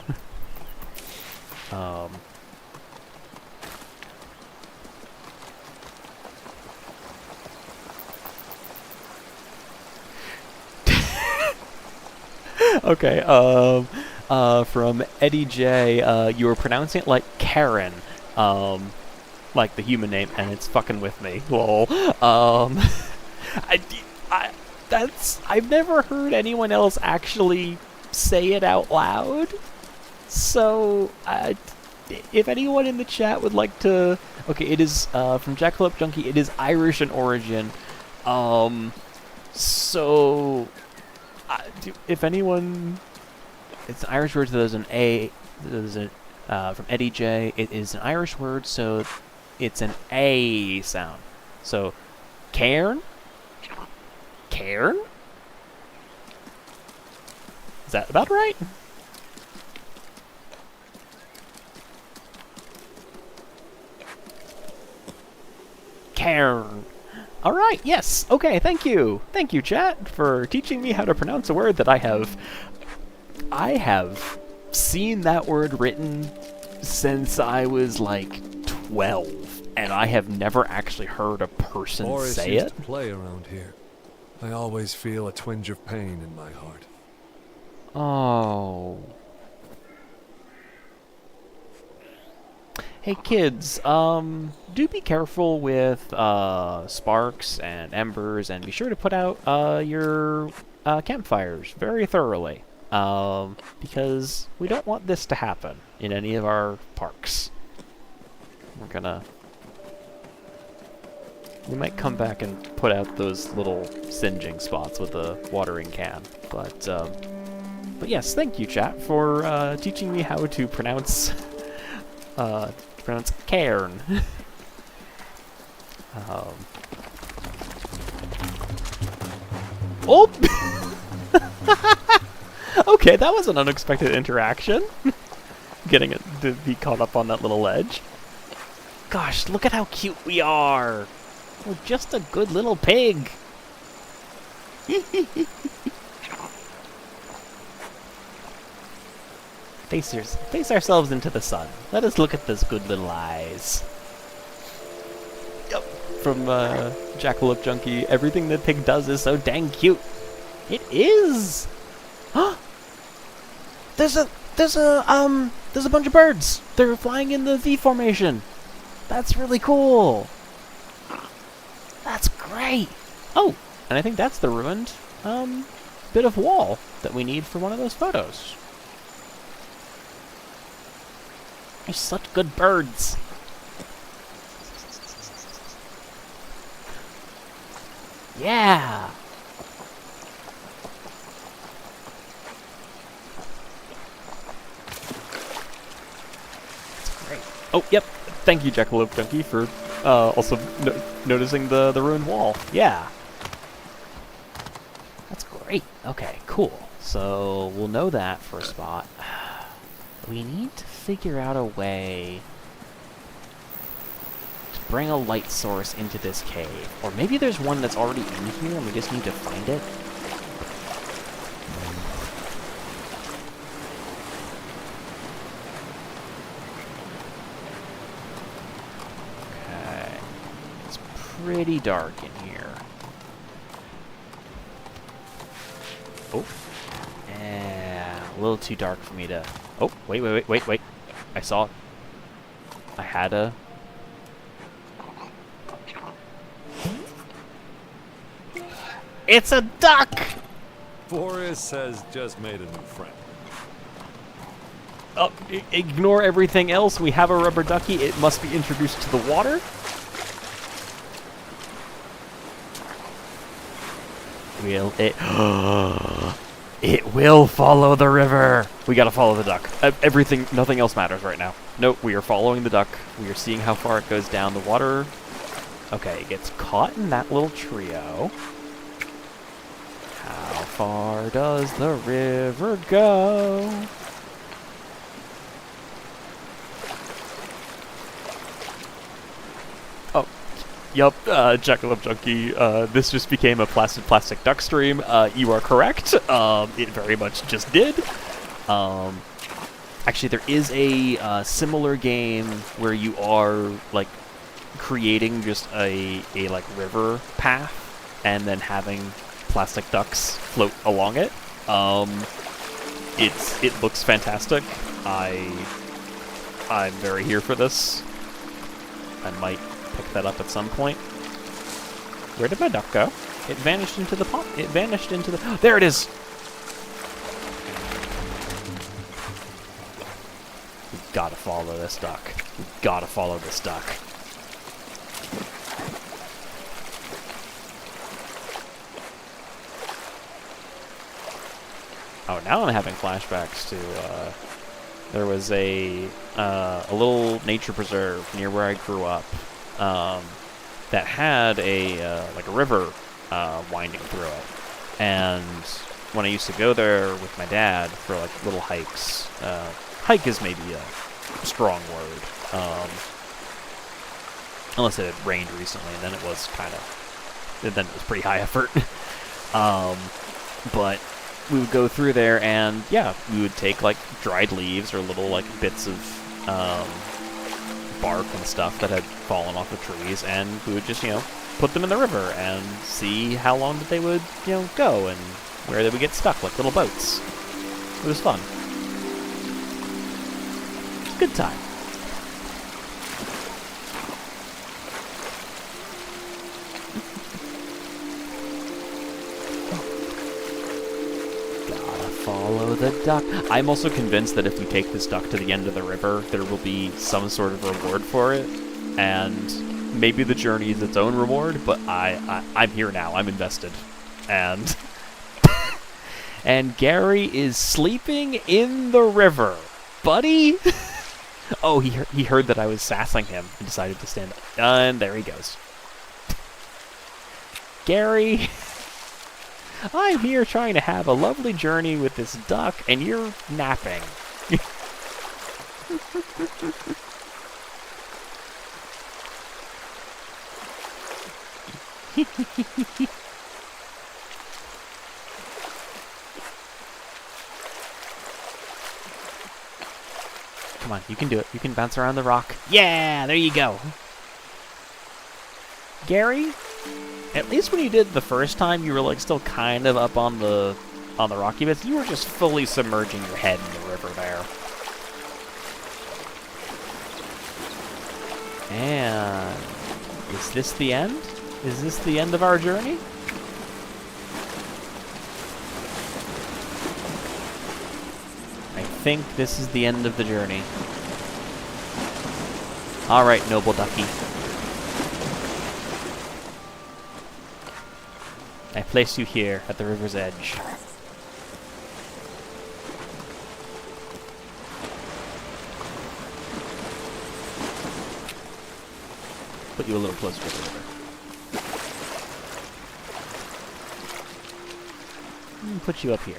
Okay, from Eddie J, you were pronouncing it like Karen, like the human name, and it's fucking with me, lol. I've never heard anyone else actually say it out loud. So, if anyone in the chat would like to... Okay, it is, from Jackalope Junkie, it is Irish in origin. So... if anyone... It's an Irish word, so there's an A... There's a, from Eddie J, it is an Irish word, so it's an A sound. So, cairn? Cairn? Is that about right? Cairn. Alright, yes, okay, thank you. Thank you, chat, for teaching me how to pronounce a word that I have seen that word written since I was like 12, and I have never actually heard a person Boris say used it. to play around here. I always feel a twinge of pain in my heart. Oh. Hey kids, do be careful with sparks and embers, and be sure to put out your campfires very thoroughly, because we don't want this to happen in any of our parks. We might come back and put out those little singeing spots with a watering can, but yes, thank you, chat, for teaching me how to pronounce cairn. Oh! Okay, that was an unexpected interaction. Getting it to be caught up on that little ledge. Gosh, look at how cute we are! We're just a good little pig! Face ourselves into the sun. Let us look at those good little eyes. Yep. From Jackalope Junkie, everything that pig does is so dang cute. It is. Huh? There's a bunch of birds. They're flying in the V formation. That's really cool. That's great. Oh, and I think that's the ruined bit of wall that we need for one of those photos. They're such good birds. Yeah. That's great. Oh, yep. Thank you, Jackalope Junkie, for also noticing the ruined wall. Yeah. That's great. Okay, cool. So we'll know that for a spot. We need to figure out a way to bring a light source into this cave. Or maybe there's one that's already in here and we just need to find it. Okay. It's pretty dark in here. Oh. A little too dark for me to... Oh, wait. I saw it. I had a... It's a duck! Boris has just made a new friend. Oh, ignore everything else. We have a rubber ducky. It must be introduced to the water. Will it... It will follow the river. We gotta follow the duck. Everything, nothing else matters right now. Nope, we are following the duck. We are seeing how far it goes down the water. Okay, it gets caught in that little trio. How far does the river go? Oh, yup, Jackalope Junkie, this just became a plastic duck stream. You are correct. It very much just did. Actually, there is a similar game where you are, like, creating just a like, river path and then having plastic ducks float along it. It looks fantastic. I'm very here for this. I might pick that up at some point. Where did my duck go? It vanished into the pond. It vanished into the... There it is! We've gotta follow this duck. We've gotta follow this duck. Oh, now I'm having flashbacks to, there was a little nature preserve near where I grew up, that had like a river, winding through it. And when I used to go there with my dad for, like, little hikes, hike is maybe a strong word, unless it had rained recently, and then it was pretty high effort. But we would go through there, and yeah, we would take, like, dried leaves or little, like, bits of bark and stuff that had fallen off the trees, and we would just, put them in the river and see how long that they would, go and where they would get stuck, like little boats. It was fun. It was a good time. Follow the duck. I'm also convinced that if we take this duck to the end of the river, there will be some sort of reward for it. And maybe the journey is its own reward, but I'm here now. I'm invested. And... and Gary is sleeping in the river. Buddy? Oh, he heard that I was sassing him and decided to stand up. And there he goes. Gary... I'm here trying to have a lovely journey with this duck, and you're napping. Come on, you can do it. You can bounce around the rock. Yeah, there you go. Gary, at least when you did it the first time, you were like still kind of up on the rocky bits. You were just fully submerging your head in the river there. And is this the end? Is this the end of our journey? I think this is the end of the journey. All right, noble ducky. I place you here at the river's edge. Put you a little closer to the river. Put you up here.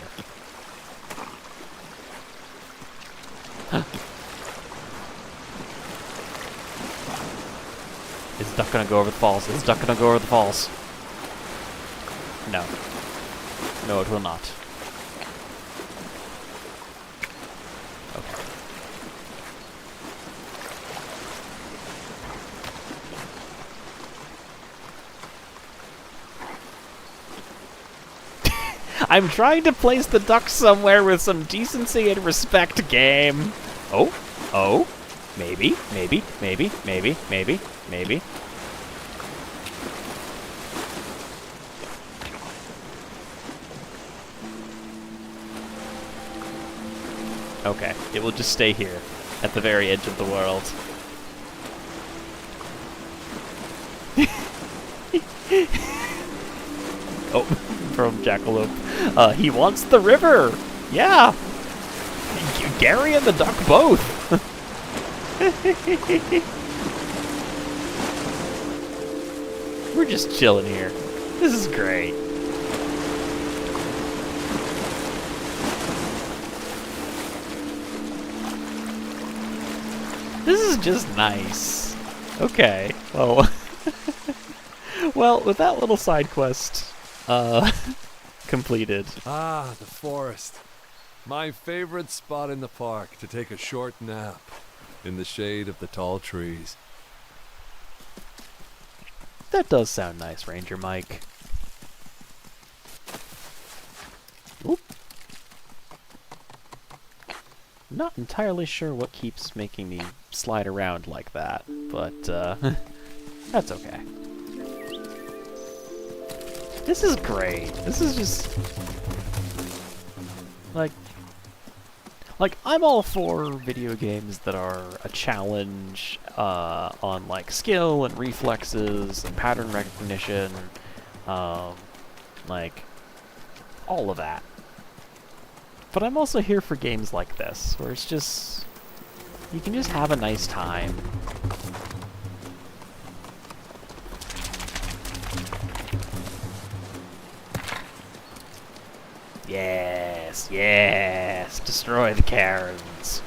Is the duck gonna go over the falls? Is the duck gonna go over the falls? No. No, it will not. Okay. I'm trying to place the duck somewhere with some decency and respect, game. Oh, oh, maybe, maybe, maybe, maybe, maybe, maybe. Okay, it will just stay here, at the very edge of the world. Oh, from Jackalope. He wants the river! Yeah! Gary and the duck both! We're just chilling here. This is great. This is just nice. Okay, well... well, with that little side quest, completed. Ah, the forest. My favorite spot in the park to take a short nap in the shade of the tall trees. That does sound nice, Ranger Mike. Oop. Not entirely sure what keeps making me slide around like that, but that's okay. This is great. This is just like I'm all for video games that are a challenge on like skill and reflexes and pattern recognition, like all of that. But I'm also here for games like this, where it's just you can just have a nice time. Yes, yes, destroy the Karens.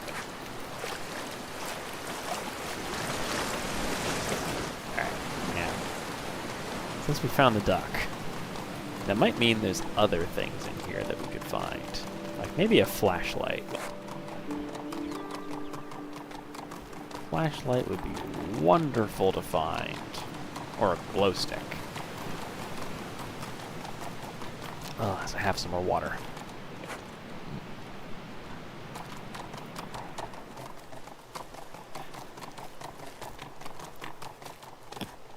Alright, now, since we found the duck, that might mean there's other things in here that we could find. Like maybe a flashlight. Flashlight would be wonderful to find. Or a glow stick. Oh, so I have some more water.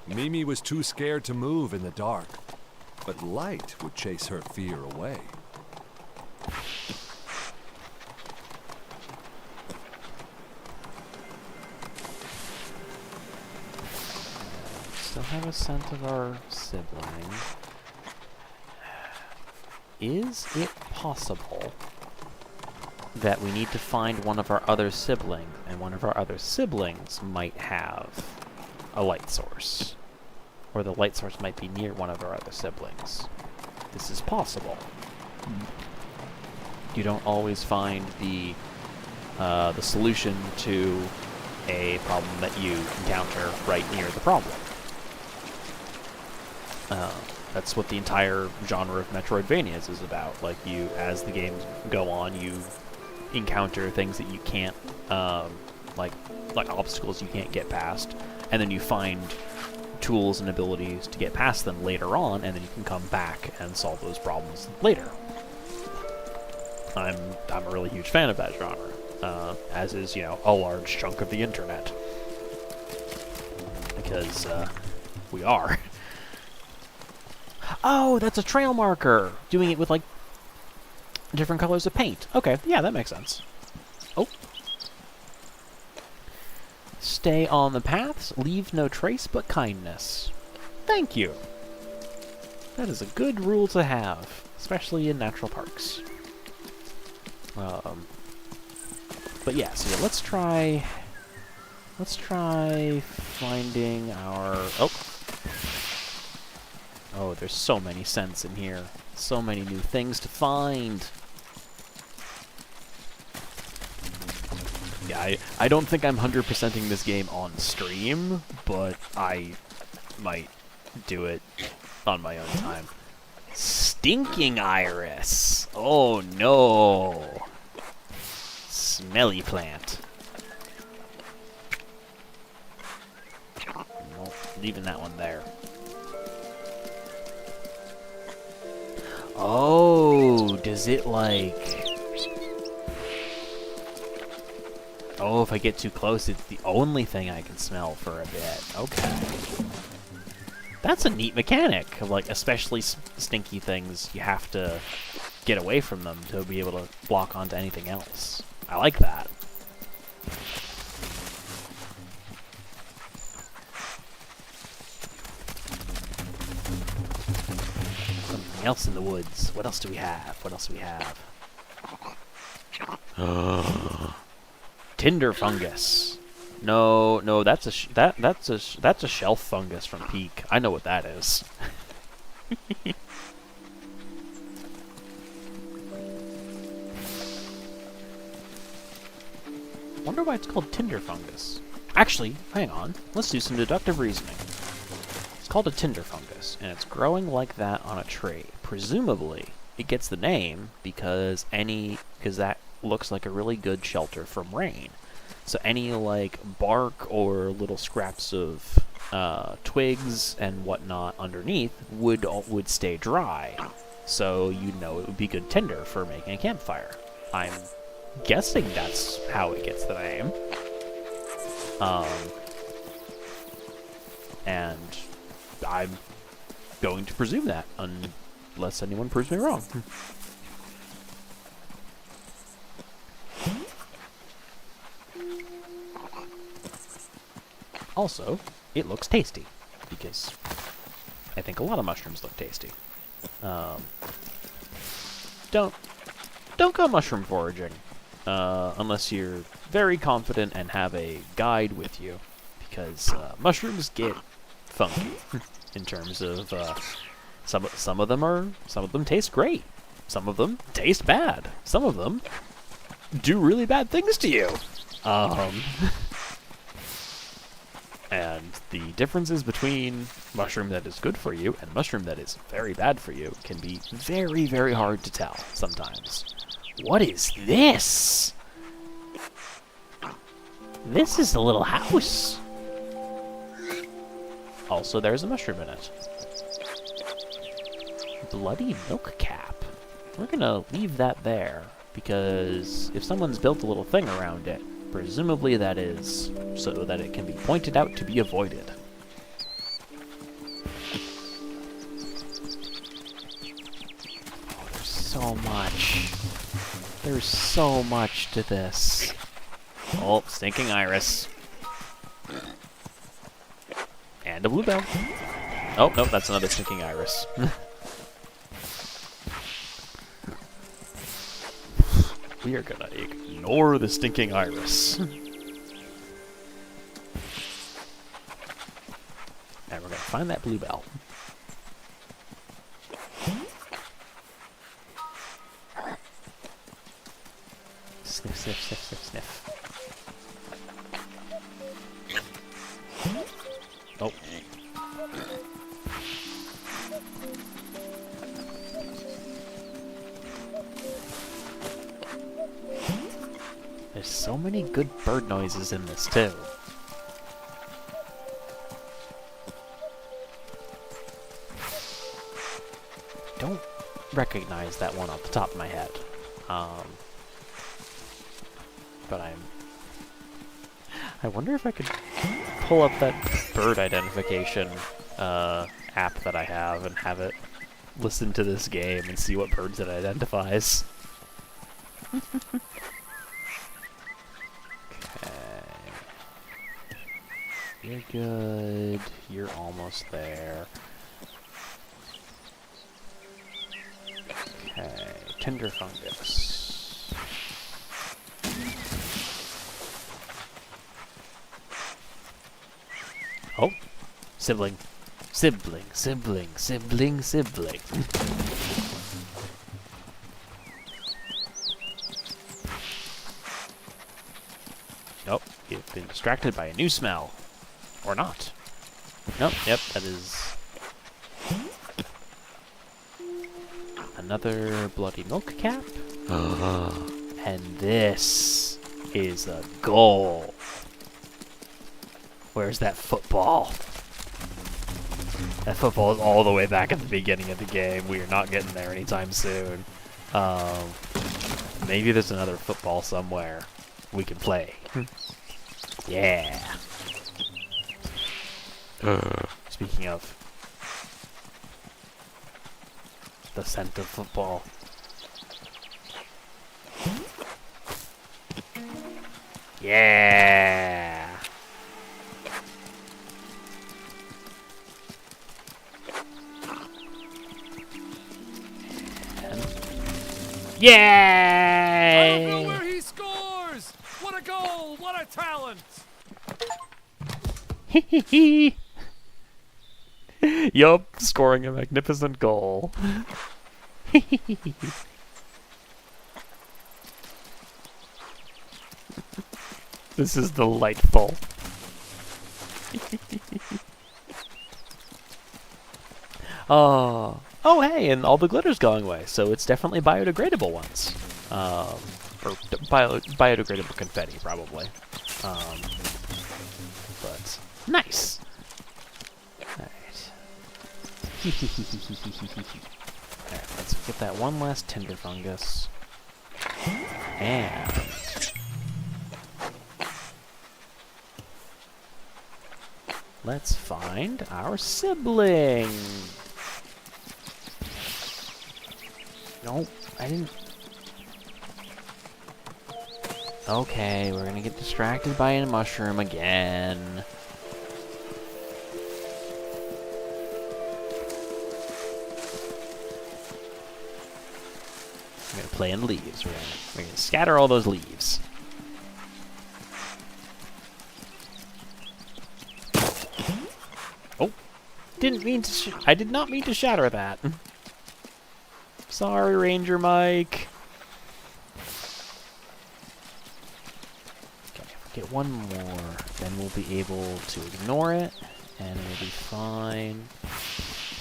Mimi was too scared to move in the dark, but light would chase her fear away. Still have a scent of our sibling. Is it possible that we need to find one of our other siblings, and one of our other siblings might have a light source? Or the light source might be near one of our other siblings. This is possible. You don't always find the solution to a problem that you encounter right near the problem. That's what the entire genre of Metroidvanias is about. Like, you, as the games go on, you encounter things that you can't, like obstacles you can't get past, and then you find tools and abilities to get past them later on, and then you can come back and solve those problems later. I'm a really huge fan of that genre, as is, you know, a large chunk of the internet. Because, we are. Oh, that's a trail marker! Doing it with, like, different colors of paint. Okay, yeah, that makes sense. Oh. Stay on the paths, leave no trace but kindness. Thank you! That is a good rule to have, especially in natural parks. But yeah, so yeah, let's try finding our... Oh, there's so many scents in here. So many new things to find. Yeah, I don't think I'm 100%ing this game on stream, but I might do it on my own time. Stinking iris! Oh no! Smelly plant. Nope, leaving that one there. Oh, does it like... Oh, if I get too close, it's the only thing I can smell for a bit. Okay. That's a neat mechanic. Like, especially stinky things, you have to get away from them to be able to block onto anything else. I like that. Something else in the woods. What else do we have? What else do we have? Tinder fungus. No, that's a shelf fungus from Peak. I know what that is. Wonder why it's called tinder fungus. Actually, hang on. Let's do some deductive reasoning. It's called a tinder fungus, and it's growing like that on a tree. Presumably, it gets the name because that looks like a really good shelter from rain. So any, like, bark or little scraps of twigs and whatnot underneath would stay dry. So you'd know it would be good tinder for making a campfire. I'm guessing that's how it gets the name. And I'm going to presume that, unless anyone proves me wrong. Also, it looks tasty, because I think a lot of mushrooms look tasty. Don't go mushroom foraging, unless you're very confident and have a guide with you, because mushrooms get funky in terms of some of them taste great, some of them taste bad, some of them do really bad things to you. And the differences between mushroom that is good for you and mushroom that is very bad for you can be very, very hard to tell sometimes. What is this? This is a little house. Also, there's a mushroom in it. Bloody milk cap. We're gonna leave that there, because if someone's built a little thing around it, presumably that is so that it can be pointed out to be avoided. Oh, there's so much. There's so much to this. Oh, stinking iris. And a bluebell. Oh, nope, that's another stinking iris. We are gonna ignore the stinking iris. And we're gonna find that bluebell. Sniff, sniff, sniff, sniff, sniff. Oh. There's so many good bird noises in this, too. recognize that one off the top of my head. But I wonder if I could pull up that bird identification app that I have and have it listen to this game and see what birds it identifies. Okay. You're good. You're almost there. Okay. Tender fungus. Oh. Sibling. Sibling, sibling, sibling, sibling. Nope, you've been distracted by a new smell. Or not. Nope, yep, that is... another bloody milk cap. And this is a goal. Where's that football? That football is all the way back at the beginning of the game. We are not getting there anytime soon. Maybe there's another football somewhere we can play. Yeah. Speaking of the scent of football. Yeah. Yay! I don't know where he scores! What a goal! What a talent! Yup, scoring a magnificent goal. This is delightful. Oh, hey, and all the glitter's going away, so it's definitely biodegradable ones. Or biodegradable confetti, probably. But, nice! Alright. Alright, let's get that one last tender fungus. And... let's find our sibling! Nope, I didn't... Okay, we're gonna get distracted by a mushroom again. We're gonna play in leaves. We're gonna scatter all those leaves. Oh, didn't mean to. I did not mean to shatter that. Sorry, Ranger Mike. Okay, if we get one more, then we'll be able to ignore it, and it'll be fine.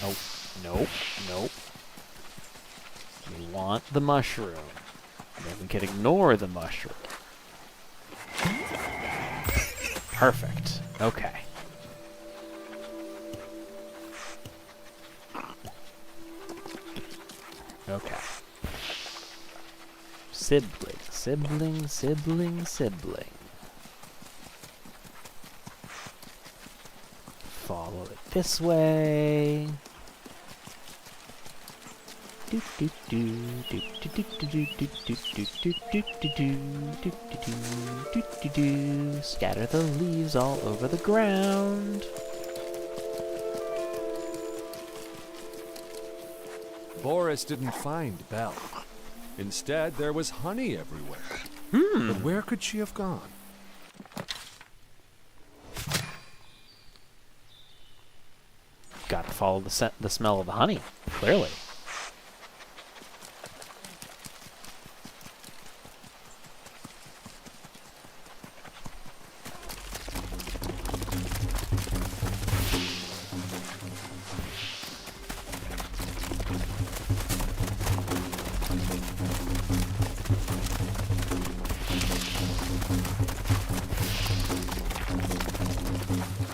Oh, nope, nope. We want the mushroom. And then we can ignore the mushroom. Perfect. Okay. Okay. Sibling, sibling, sibling, sibling. Follow it this way. Scatter the leaves all over the ground. Boris didn't find Belle. Instead, there was honey everywhere. But where could she have gone? Gotta follow the smell of the honey, clearly.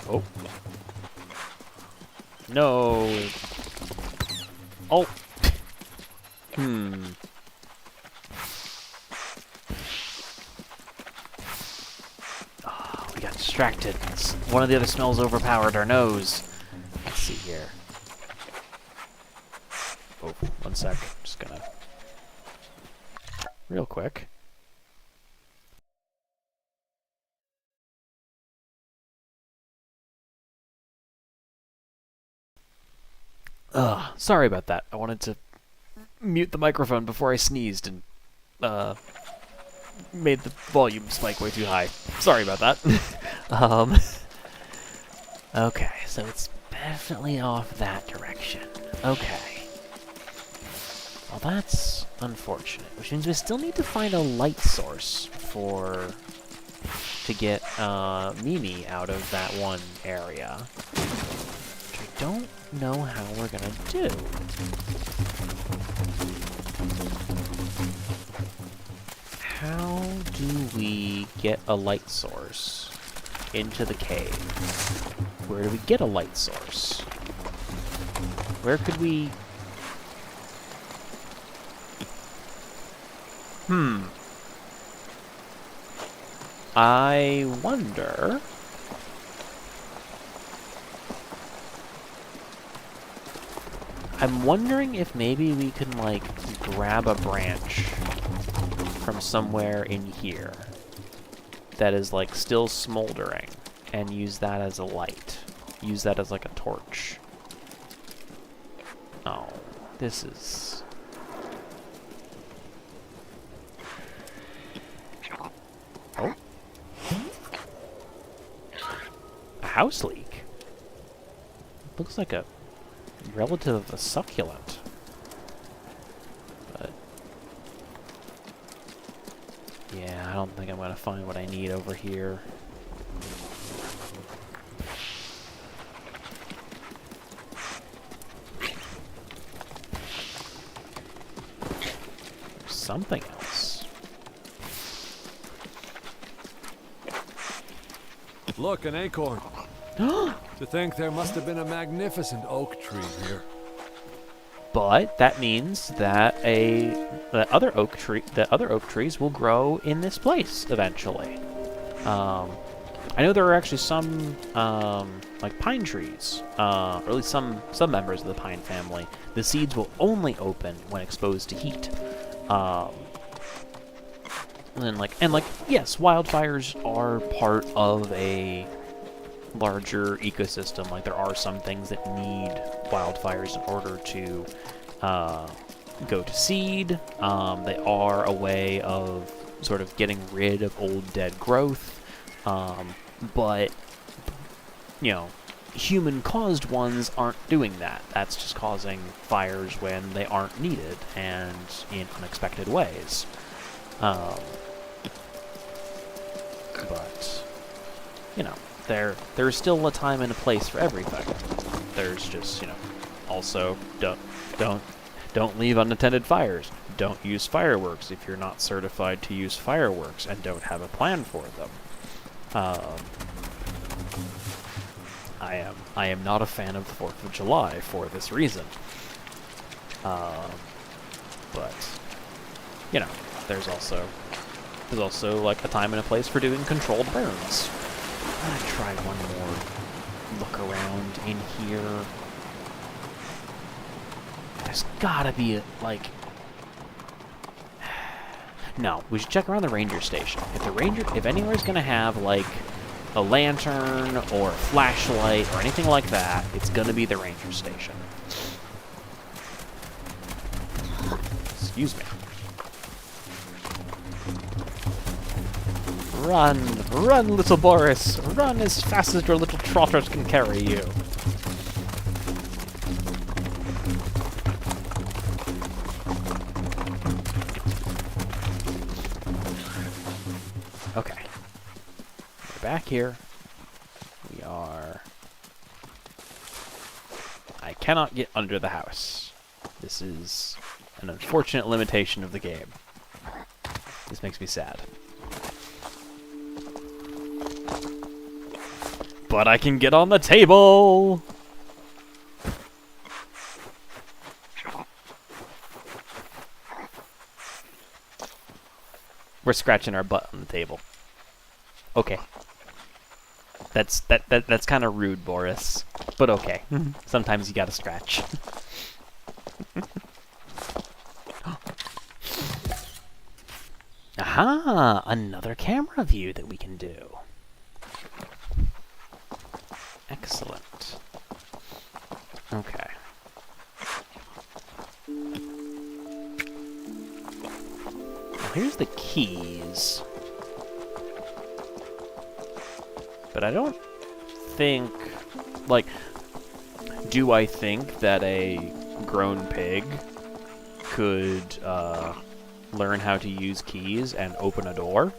Oh. No. Oh. Oh, we got distracted. One of the other smells overpowered our nose. Let's see here. Oh, 1 sec. Just gonna... Real quick. Sorry about that. I wanted to mute the microphone before I sneezed and made the volume spike way too high. Sorry about that. Okay, so it's definitely off that direction. Okay. Well, that's unfortunate, which means we still need to find a light source to get Mimi out of that one area. Which I don't know how we're gonna do. How do we get a light source into the cave? Where do we get a light source? Where could we... I wonder... I'm wondering if maybe we can, like, grab a branch from somewhere in here that is, like, still smoldering and use that as a light. Use that as, like, a torch. Oh, this is... Oh? A house leek? Looks like a relative of a succulent. But... yeah, I don't think I'm gonna find what I need over here. There's something else. Look, an acorn. To think there must have been a magnificent oak tree here. But that means that the other oak trees will grow in this place eventually. I know there are actually some like pine trees, or at least some members of the pine family. The seeds will only open when exposed to heat. And yes, wildfires are part of a larger ecosystem. Like, there are some things that need wildfires in order to go to seed. They are a way of sort of getting rid of old dead growth. But, you know, human-caused ones aren't doing that. That's just causing fires when they aren't needed and in unexpected ways. But, you know, there's still a time and a place for everything. There's just, you know, also don't leave unattended fires. Don't use fireworks if you're not certified to use fireworks and don't have a plan for them. I am not a fan of the 4th of July for this reason. But, you know, there's also like a time and a place for doing controlled burns. I'm gonna try one more look around in here. There's gotta be like... No, we should check around the ranger station. If anywhere's gonna have like a lantern or a flashlight or anything like that, it's gonna be the ranger station. Excuse me. Run! Run, little Boris! Run as fast as your little trotters can carry you! Okay. We're back here. We are... I cannot get under the house. This is an unfortunate limitation of the game. This makes me sad. But I can get on the table! We're scratching our butt on the table. Okay. That's kind of rude, Boris. But okay. Sometimes you gotta scratch. Aha! Another camera view that we can do. Excellent. Okay. Now here's the keys. But I don't think... Like, do I think that a grown pig could, learn how to use keys and open a door?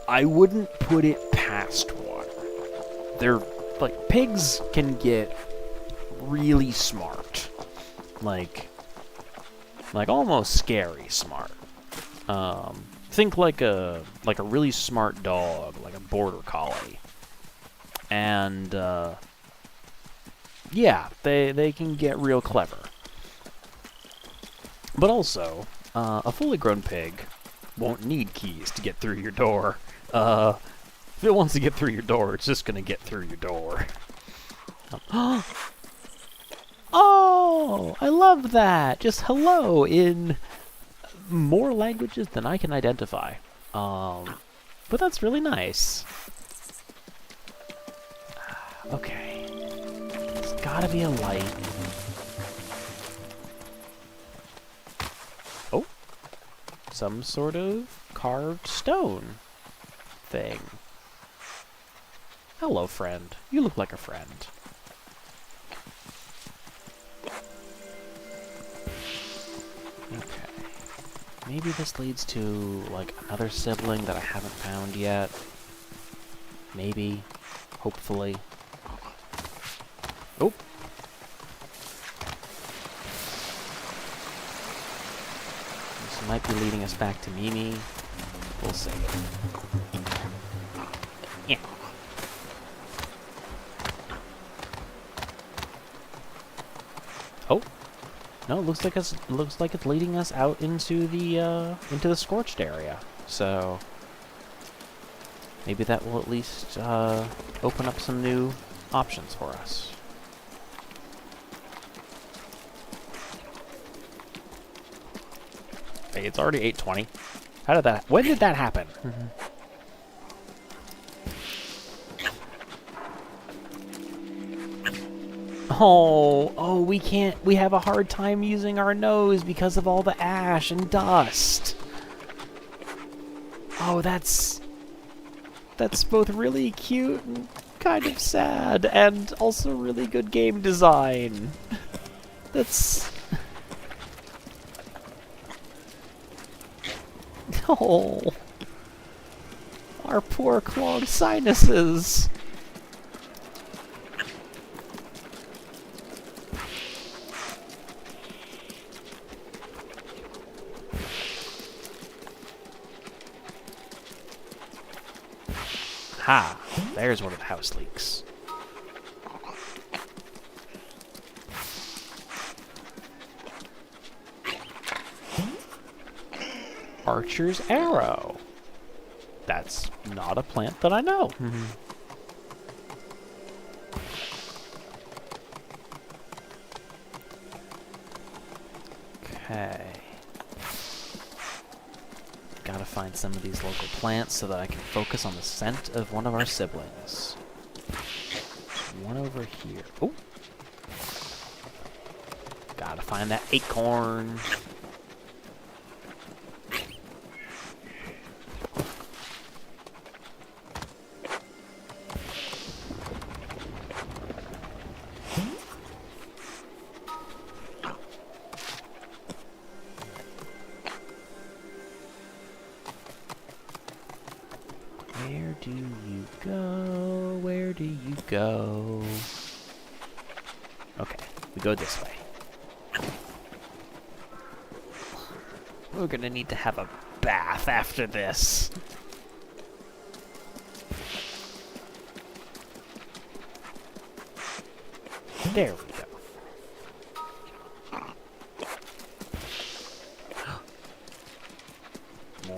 I wouldn't put it past one. They're, like, pigs can get really smart. Like almost scary smart. Think like a really smart dog, like a border collie. And, yeah, they can get real clever. But also, a fully grown pig won't need keys to get through your door. If it wants to get through your door, it's just gonna get through your door. Oh, I love that! Just hello in more languages than I can identify. But that's really nice. Okay. There's gotta be a light. Oh. Some sort of carved stone thing. Hello, friend. You look like a friend. Okay. Maybe this leads to, like, another sibling that I haven't found yet. Maybe. Hopefully. Oh! This might be leading us back to Mimi. We'll see. Yeah. Oh! No, it looks like it's leading us out into the scorched area. So maybe that will at least open up some new options for us. Hey, it's already 8:20. When did that happen? Oh, we have a hard time using our nose because of all the ash and dust. Oh, that's both really cute and kind of sad, and also really good game design. That's... Oh, our poor clogged sinuses. Ha! There's one of the house leaks. Archer's arrow. That's not a plant that I know. Okay. Gotta find some of these local plants so that I can focus on the scent of one of our siblings. One over here. Oh! Gotta find that acorn. Where do you go? Where do you go? Okay, we go this way. We're gonna need to have a bath after this. There we go.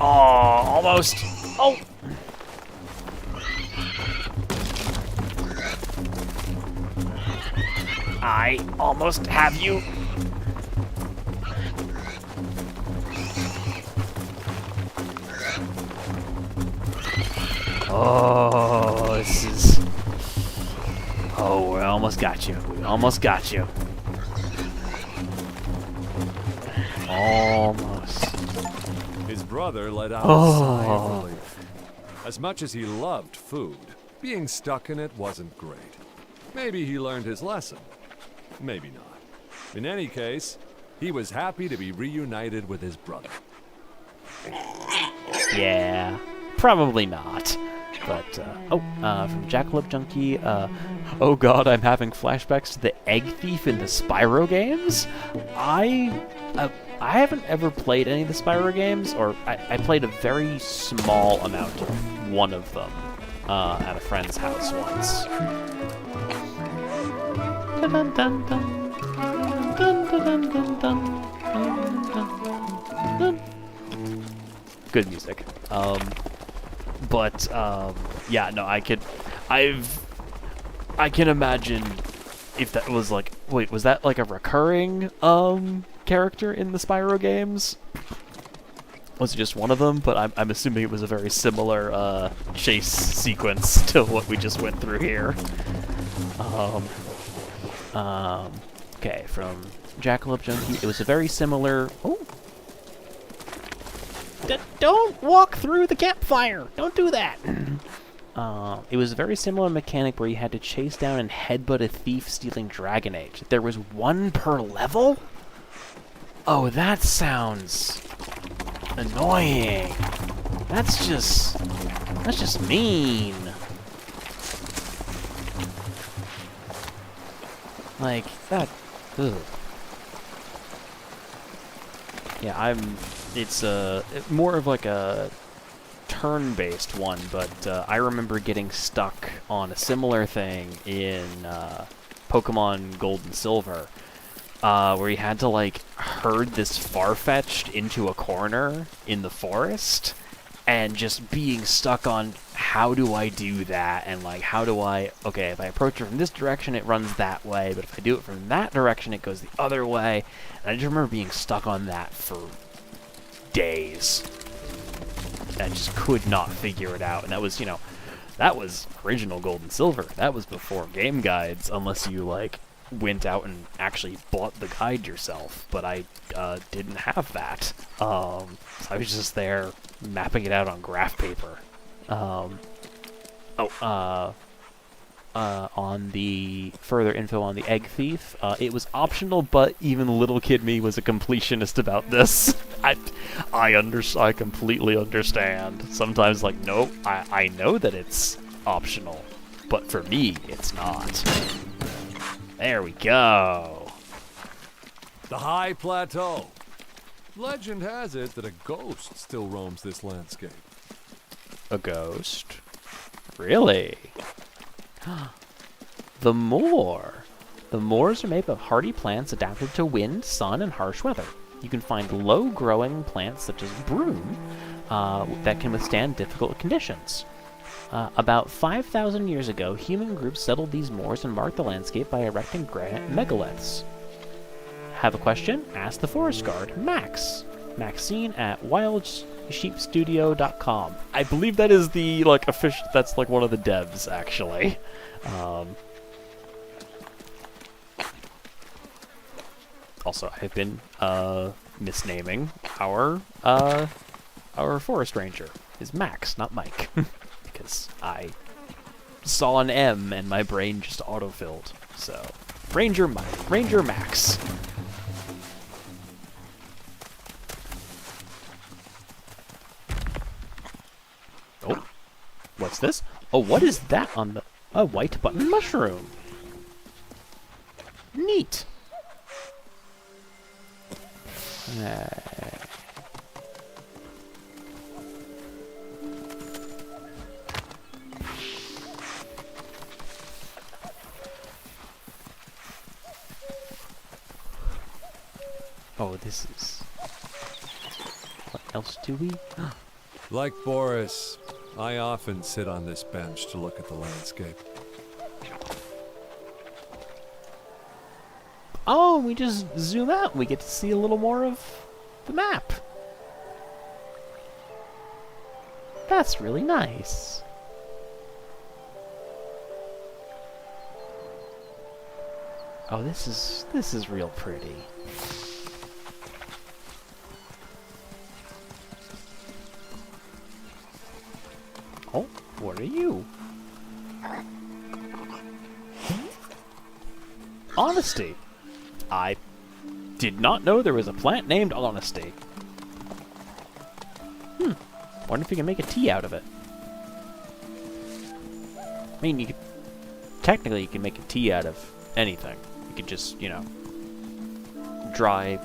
Oh, almost. Oh. I almost have you. Oh, this is... Oh, we almost got you. We almost got you. Almost. His brother let out a sigh of relief. As much as he loved food, being stuck in it wasn't great. Maybe he learned his lesson. Maybe not. In any case, he was happy to be reunited with his brother. Yeah, probably not. But, from Jackalope Junkie, oh god, I'm having flashbacks to the Egg Thief in the Spyro games? I haven't ever played any of the Spyro games, or I played a very small amount of one of them, at a friend's house once. Dun, dun, dun, dun. Dun, dun, dun, dun, dun, dun, dun. Good music. But yeah, no, I can imagine if that was like, wait, was that like a recurring character in the Spyro games? Was it just one of them? But I'm assuming it was a very similar chase sequence to what we just went through here. Okay, from Jackalope Junkie, it was a very similar. Oh. Don't walk through the campfire! Don't do that! It was a very similar mechanic where you had to chase down and headbutt a thief stealing Dragon Age. There was one per level? Oh, that sounds annoying. That's just mean. Like, that, ugh. Yeah, it's more of like a turn-based one, but I remember getting stuck on a similar thing in Pokemon Gold and Silver, where you had to like herd this Farfetch'd into a corner in the forest, and just being stuck on how do I do that, and like how do I, okay, if I approach it from this direction it runs that way, but if I do it from that direction it goes the other way, and I just remember being stuck on that for days. I just could not figure it out, and that was, you know, that was original Gold and Silver. That was before game guides, unless you like went out and actually bought the guide yourself. But I didn't have that. So I was just there mapping it out on graph paper. On the further info on the Egg Thief, it was optional, but even little kid me was a completionist about this. I completely understand. Sometimes, like, nope, I know that it's optional, but for me, it's not. There we go. The High Plateau. Legend has it that a ghost still roams this landscape. A ghost? Really? The moor. The moors are made of hardy plants adapted to wind, sun, and harsh weather. You can find low-growing plants such as broom that can withstand difficult conditions. About 5,000 years ago, human groups settled these moors and marked the landscape by erecting granite megaliths. Have a question? Ask the forest guard, Max. Maxine at wildsheepstudio.com. I believe that is the, like, official, that's, like, one of the devs, actually. Also, I've been, misnaming our forest ranger. Is Max, not Mike. Because I saw an M and my brain just autofilled. So, Ranger Max. Oh, what's this? Oh, what is that on the... A white button mushroom. Neat. Oh, this is... else do we? Like Boris, I often sit on this bench to look at the landscape. Oh, we just zoom out and we get to see a little more of the map. That's really nice. Oh, this is real pretty. Oh, what are you? Honesty. I did not know there was a plant named Honesty. Wonder if you can make a tea out of it. I mean, you could, technically you can make a tea out of anything. You could just, you know, dry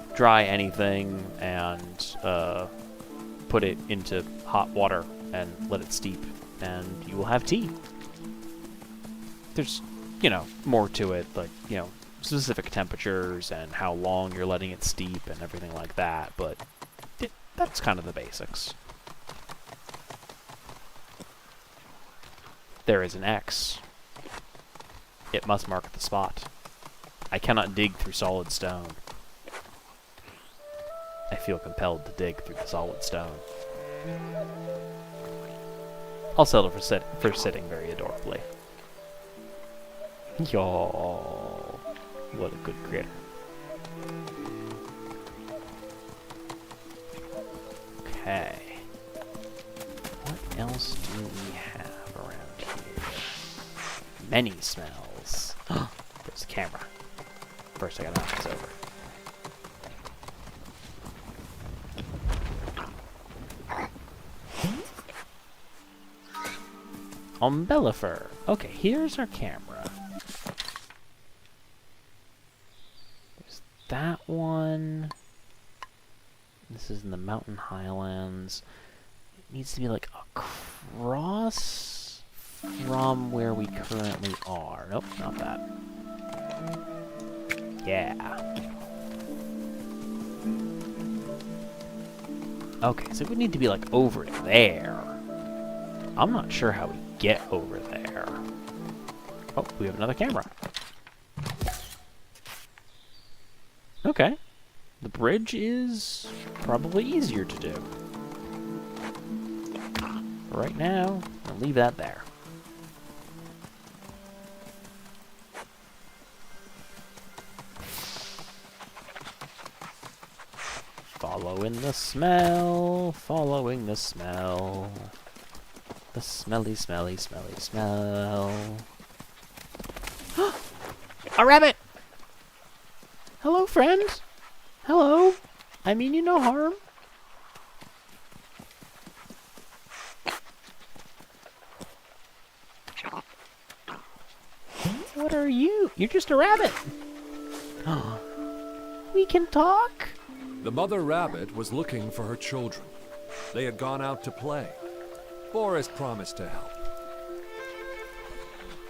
anything and put it into hot water and let it steep, and you will have tea. There's, you know, more to it, like, you know, specific temperatures and how long you're letting it steep and everything like that, but that's kind of the basics. There is an X. It must mark the spot. I cannot dig through solid stone. I feel compelled to dig through the solid stone. I'll settle for sitting very adorably. Yo, what a good critter. Okay. What else do we have around here? Many smells. There's a camera. First I gotta knock this over. Umbellifer. Okay, here's our camera. There's that one. This is in the mountain highlands. It needs to be like across from where we currently are. Nope, not that. Yeah. Okay, so we need to be like over there. I'm not sure how we get over there. Oh, we have another camera. Okay. The bridge is probably easier to do. Right now, I'll leave that there. Following the smell, following the smell. The smelly, smelly, smelly smell. A rabbit! Hello, friend. Hello. I mean you no harm. What are you? You're just a rabbit. We can talk? The mother rabbit was looking for her children. They had gone out to play. Boris promised to help.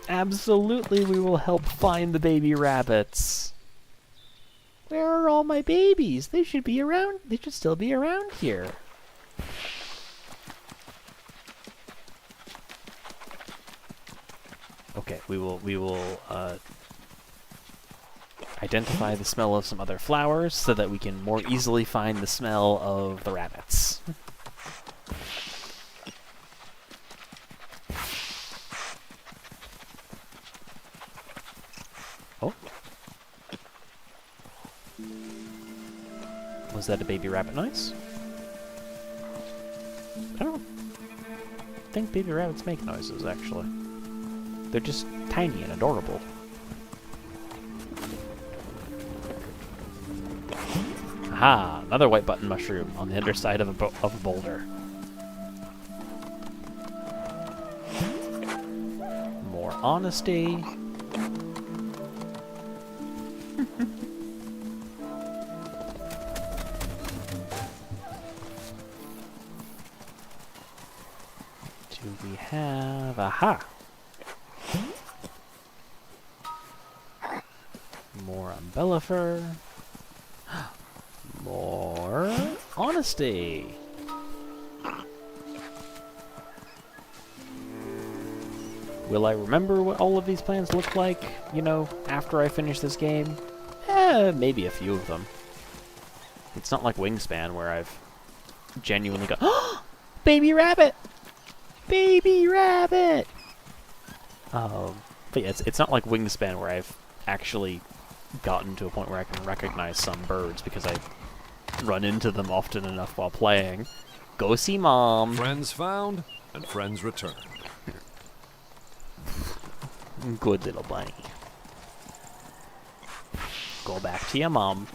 Absolutely, we will help find the baby rabbits. Where are all my babies? They should be around. They should still be around here. Okay, we will identify the smell of some other flowers so that we can more easily find the smell of the rabbits. Oh. Was that a baby rabbit noise? I don't think baby rabbits make noises, actually. They're just tiny and adorable. Aha! Another white button mushroom on the underside of a boulder. More honesty. Do we have... Aha! More umbellifer. More honesty. Will I remember what all of these plans look like, you know, after I finish this game? Maybe a few of them. It's not like Wingspan, where I've genuinely got... Baby rabbit! Baby rabbit! But yeah, it's not like Wingspan, where I've actually gotten to a point where I can recognize some birds, because I run into them often enough while playing. Go see Mom! Friends found, and friends returned. Good little bunny. Go back to your mom.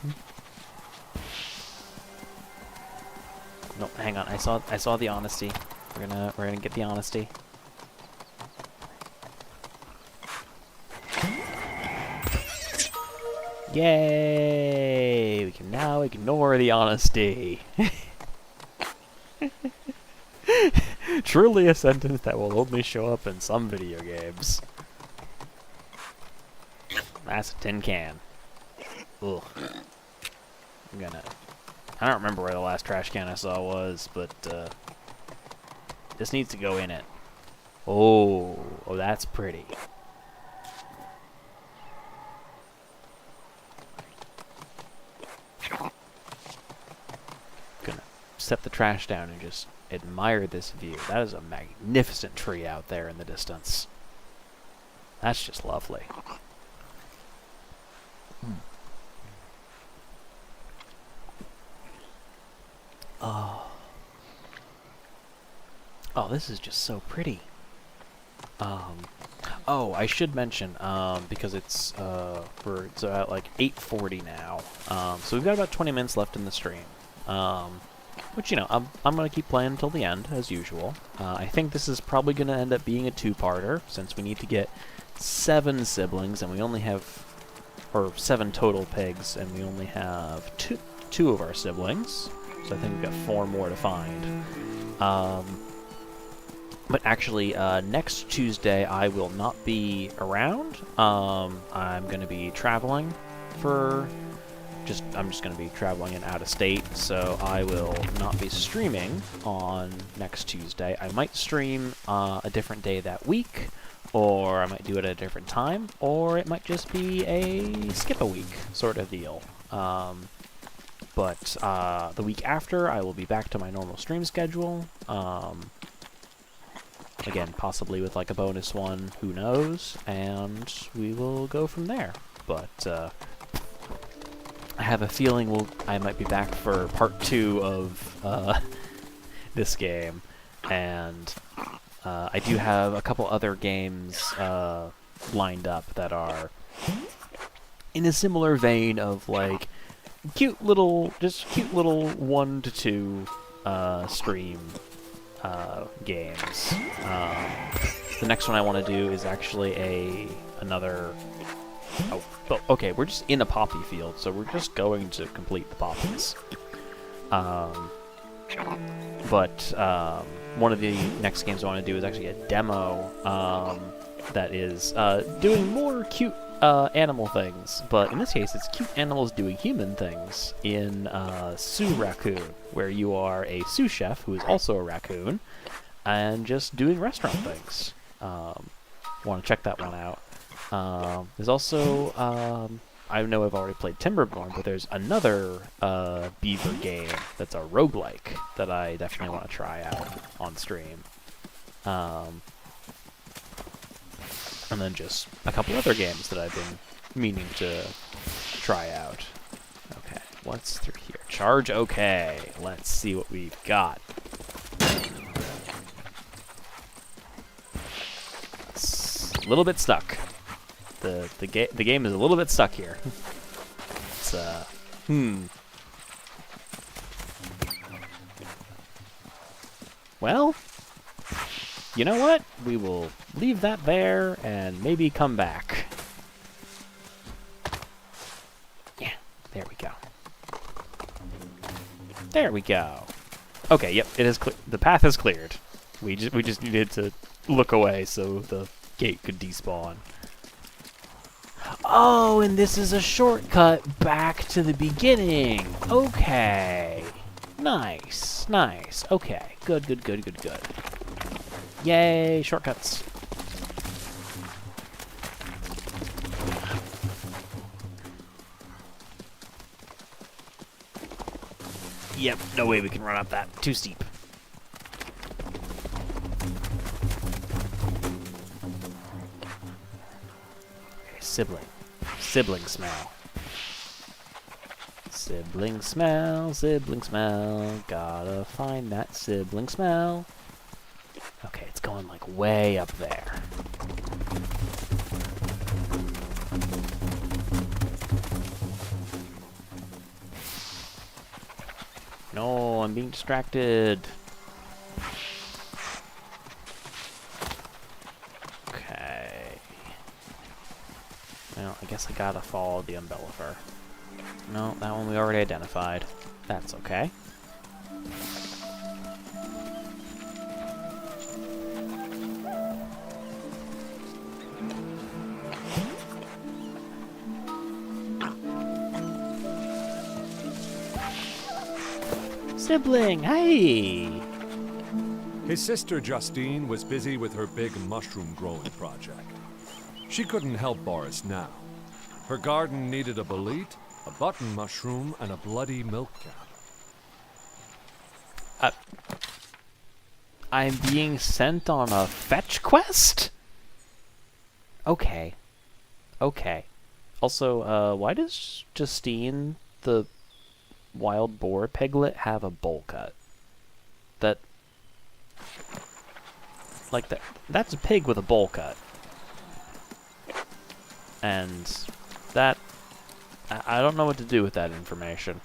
No, hang on. I saw the honesty. We're gonna get the honesty. Yay! We can now ignore the honesty. Truly a sentence that will only show up in some video games. That's a tin can. Ugh. I don't remember where the last trash can I saw was, but this needs to go in it. Oh, that's pretty. Gonna set the trash down and just admire this view. That is a magnificent tree out there in the distance. That's just lovely. Oh, this is just so pretty. Oh, I should mention, because it's at like 8:40 now. So we've got about 20 minutes left in the stream. Which, you know, I'm gonna keep playing until the end, as usual. I think this is probably gonna end up being a two-parter, since we need to get 7 siblings, and we only have, or 7 total pigs, and we only have two of our siblings. So I think we've got 4 more to find. But actually, next Tuesday I will not be around. I'm going to be traveling for... I'm just going to be traveling in out of state, so I will not be streaming on next Tuesday. I might stream a different day that week, or I might do it at a different time, or it might just be a skip a week sort of deal. But the week after, I will be back to my normal stream schedule. Again, possibly with like a bonus one, who knows, and we will go from there. But I have a feeling I might be back for part 2 of this game, and I do have a couple other games lined up that are in a similar vein of like cute little 1 to 2 stream games. The next one I want to do is actually another. Oh, okay. We're just in a poppy field, so we're just going to complete the poppies. But one of the next games I want to do is actually a demo that is doing more cute animal things, but in this case it's cute animals doing human things in Sous Raccoon, where you are a sous chef who is also a raccoon and just doing restaurant things. Want to check that one out. There's also I know I've already played Timberborn, but there's another beaver game that's a roguelike that I definitely want to try out on stream. And then just a couple other games that I've been meaning to try out. Okay, what's through here? Charge okay. Let's see what we've got. It's a little bit stuck. The game is a little bit stuck here. It's Well, you know what? We will leave that there and maybe come back. Yeah, there we go. There we go. Okay, yep, it is the path is cleared. We just needed to look away so the gate could despawn. Oh, and this is a shortcut back to the beginning. Okay. Nice, nice. Okay, good. Yay, shortcuts. Yep, no way we can run up that. Too steep. Okay, sibling. Sibling smell. Sibling smell, sibling smell. Gotta find that sibling smell. Okay, it's going like way up there. No, I'm being distracted. Okay. Well, I guess I gotta follow the umbellifer. No, that one we already identified. That's okay. Sibling, hey! His sister Justine was busy with her big mushroom growing project. She couldn't help Boris now. Her garden needed a bolete, a button mushroom, and a bloody milk cap. I'm being sent on a fetch quest? Okay. Okay. Also, why does Justine, the wild boar piglet, have a bowl cut? That's a pig with a bowl cut. And that, I don't know what to do with that information.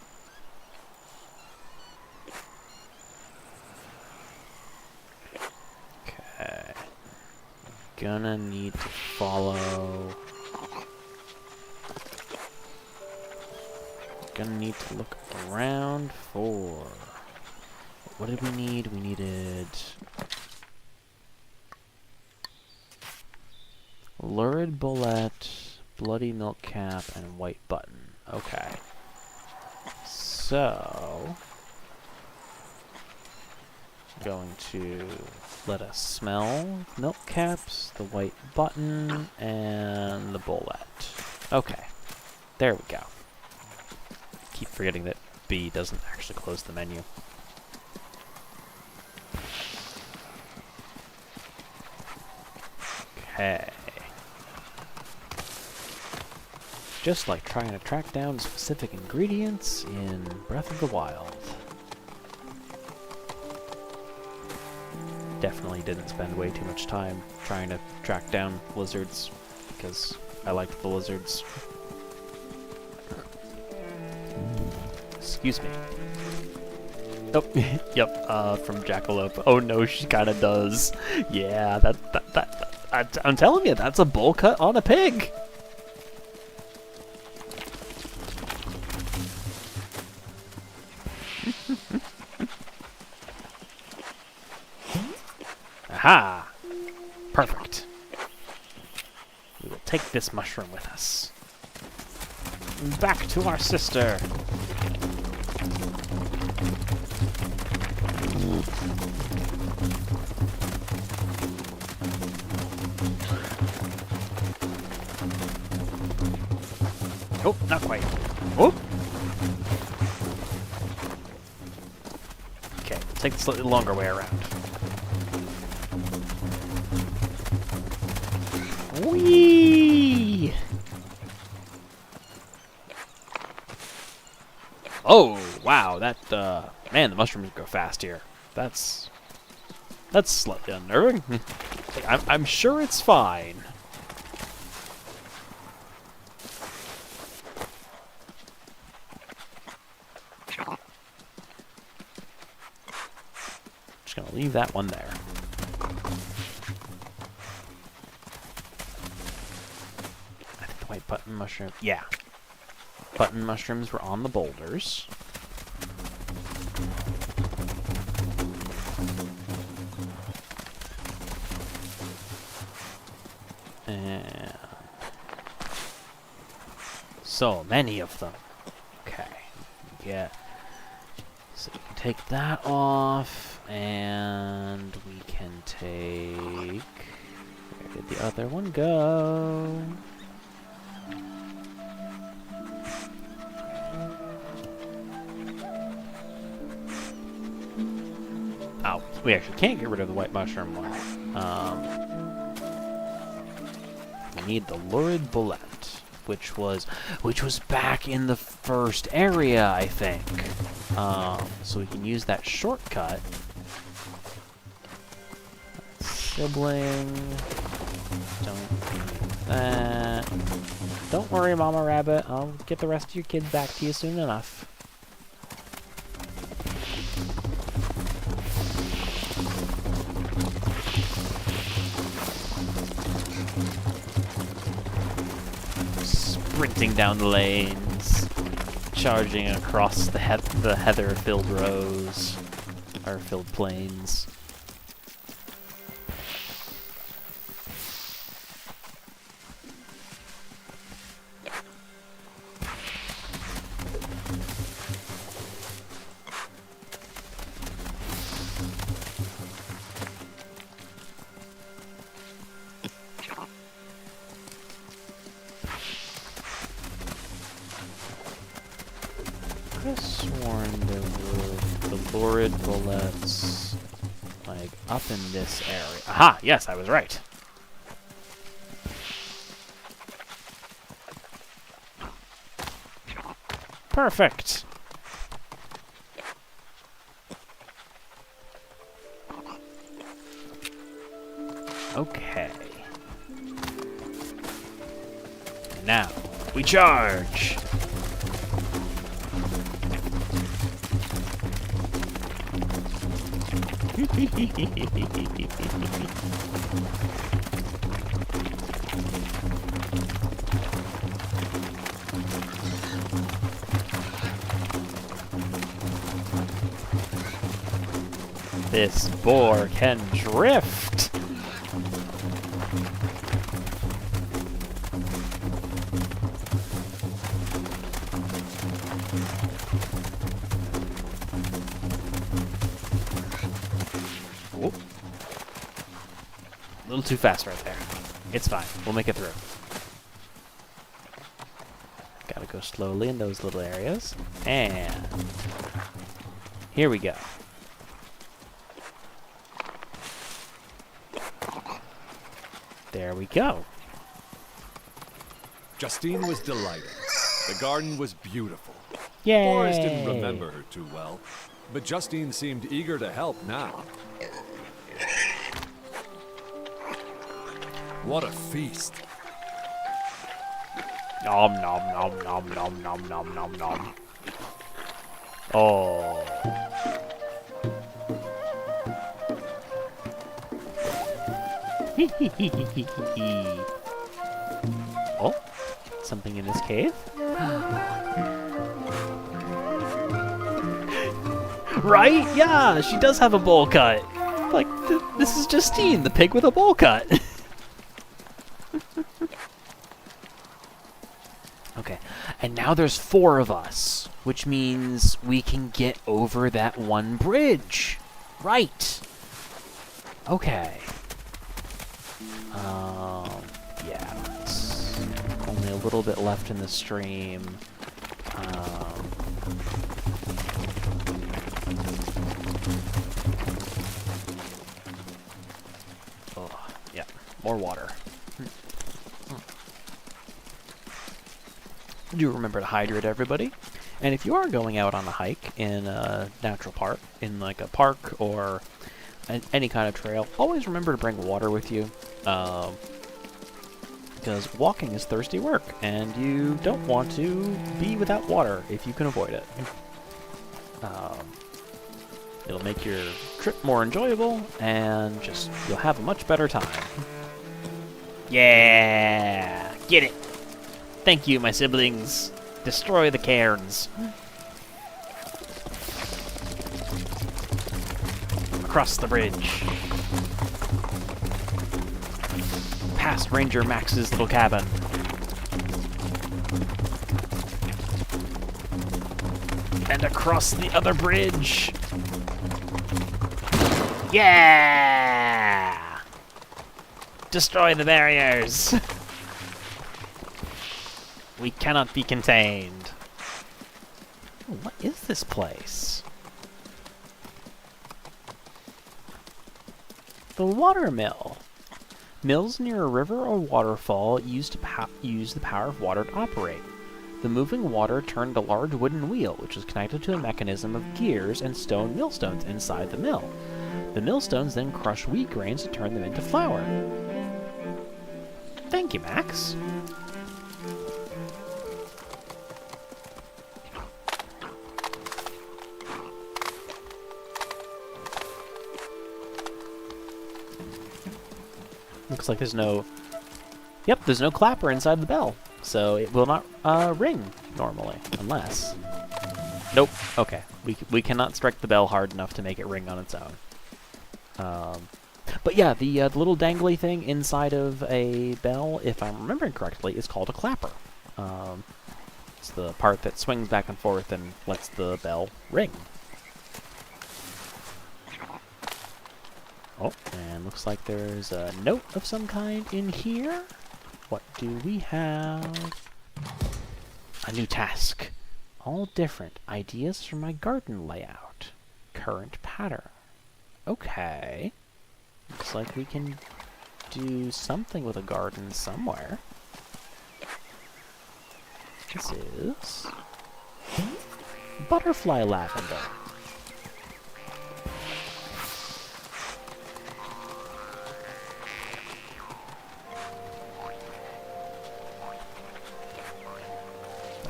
Okay. Gonna need to follow. Gonna need to look around for... What did we need? We needed... lurid bullet, bloody milk cap, and white button. Okay. So... going to let us smell milk caps, the white button, and the bullet. Okay. There we go. Keep forgetting that B doesn't actually close the menu. Okay. Just like trying to track down specific ingredients in Breath of the Wild. Definitely didn't spend way too much time trying to track down lizards, because I liked the lizards. Excuse me. Oh, yep, from Jackalope. Oh no, she kinda does. Yeah, I'm telling you, that's a bowl cut on a pig! Aha! Perfect. We will take this mushroom with us. Back to our sister! Oh, not quite. Oh! Okay, take the slightly longer way around. Whee! Oh, wow, that, man, the mushrooms go fast here. That's slightly unnerving. I'm sure it's fine. Just gonna leave that one there. I think the white button mushroom, yeah. Button mushrooms were on the boulders. And so many of them. Okay. Yeah. So we can take that off, and we can take... Where did the other one go? Oh, we actually can't get rid of the white mushroom one. We need the lurid bullet, which was back in the first area, I think. So we can use that shortcut. Sibling. Don't do that. Don't worry, Mama Rabbit. I'll get the rest of your kids back to you soon enough. Sprinting down the lanes, charging across the heather-filled rows, or filled plains. I could have sworn there were the lurid bullets, like, up in this area. Aha! Yes, I was right. Perfect! Okay. Now, we charge! This boar can drift! Whoop. A little too fast right there. It's fine. We'll make it through. Gotta go slowly in those little areas. And here we go. There we go. Justine was delighted. The garden was beautiful. Yay! Boris didn't remember her too well, but Justine seemed eager to help now. What a feast. Nom nom nom nom nom nom nom nom nom. Oh. Oh, something in this cave? Right? Yeah, she does have a bowl cut. Like, this is Justine, the pig with a bowl cut. Okay, and now there's 4 of us, which means we can get over that one bridge. Right. Okay. Yeah, it's only a little bit left in the stream. Oh, yeah, more water. Do remember to hydrate, everybody. And if you are going out on a hike in a natural park, in like a park or any kind of trail, always remember to bring water with you. Because walking is thirsty work, and you don't want to be without water if you can avoid it. It'll make your trip more enjoyable, and just you'll have a much better time. Yeah! Get it! Thank you, my siblings. Destroy the cairns. Across the bridge. Past Ranger Max's little cabin. And across the other bridge. Yeah! Destroy the barriers. We cannot be contained. What is this place? The water mill. Mills near a river or waterfall use the power of water to operate. The moving water turned a large wooden wheel, which was connected to a mechanism of gears and stone millstones inside the mill. The millstones then crush wheat grains to turn them into flour. Thank you, Max. Looks like there's no... Yep, there's no clapper inside the bell, so it will not ring normally, unless... Nope. Okay. We cannot strike the bell hard enough to make it ring on its own. But yeah, the little dangly thing inside of a bell, if I'm remembering correctly, is called a clapper. It's the part that swings back and forth and lets the bell ring. Oh, and looks like there's a note of some kind in here. What do we have? A new task. All different. Ideas for my garden layout. Current pattern. Okay. Looks like we can do something with a garden somewhere. This is... butterfly lavender.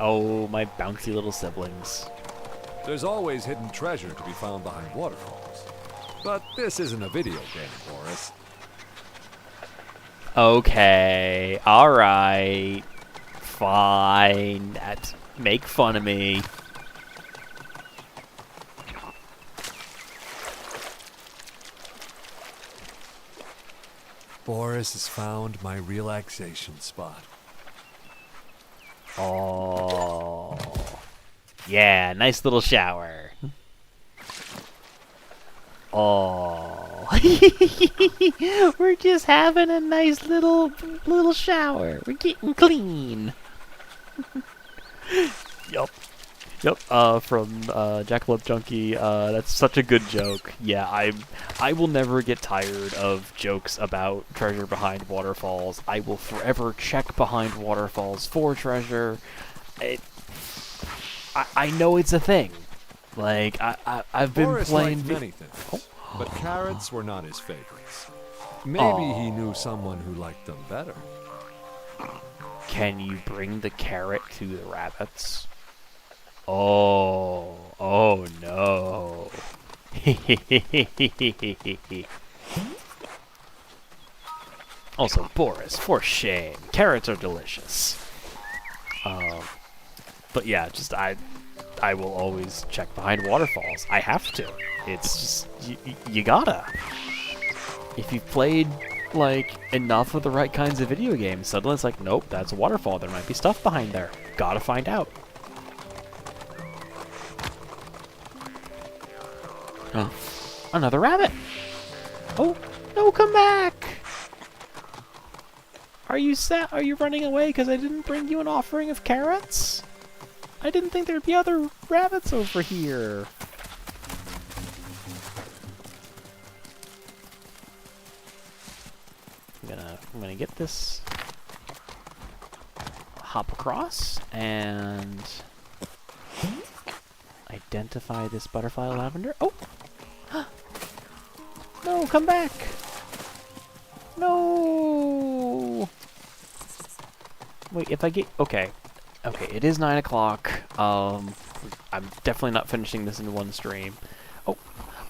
Oh, my bouncy little siblings. There's always hidden treasure to be found behind waterfalls. But this isn't a video game, Boris. Okay, alright. Fine. Make fun of me. Boris has found my relaxation spot. Oh. Yeah, nice little shower. Oh. We're just having a nice little shower. We're getting clean. Yup. Yep, from Jackalope Junkie, that's such a good joke. Yeah, I will never get tired of jokes about treasure behind waterfalls. I will forever check behind waterfalls for treasure. I know it's a thing. Like, I've been Boris playing... liked many things, but carrots were not his favorites. Maybe he knew someone who liked them better. Can you bring the carrot to the rabbits? Oh no. Also, Boris, for shame. Carrots are delicious. But yeah, just I will always check behind waterfalls. I have to. It's just, you gotta. If you've played, like, enough of the right kinds of video games, suddenly it's like, nope, that's a waterfall. There might be stuff behind there. Gotta find out. Oh, another rabbit! Oh, no, come back! Are you Are you running away because I didn't bring you an offering of carrots? I didn't think there'd be other rabbits over here. I'm gonna get this, hop across, and identify this butterfly lavender. Oh! No, come back! No! Wait, if I get... Okay. Okay, it is 9 o'clock. I'm definitely not finishing this in one stream. Oh,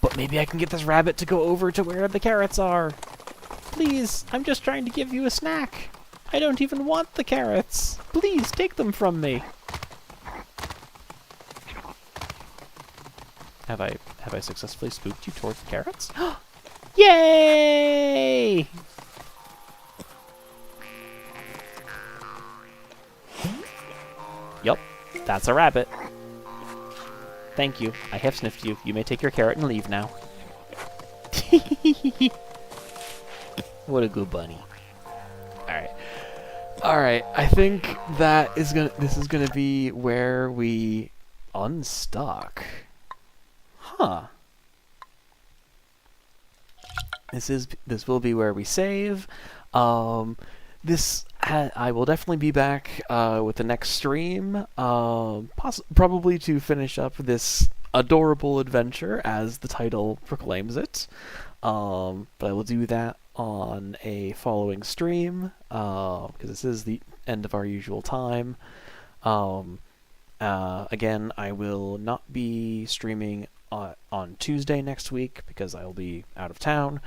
but maybe I can get this rabbit to go over to where the carrots are. Please, I'm just trying to give you a snack. I don't even want the carrots. Please, take them from me. Have I successfully spooked you towards the carrots? Yay! Yup, that's a rabbit. Thank you. I have sniffed you. You may take your carrot and leave now. What a good bunny. Alright. Alright, I think this is gonna be where we unstuck. Huh. This will be where we save. Um, I will definitely be back with the next stream, probably to finish up this adorable adventure as the title proclaims it. But I will do that on a following stream because this is the end of our usual time. Again, I will not be streaming on Tuesday next week because I will be out of town.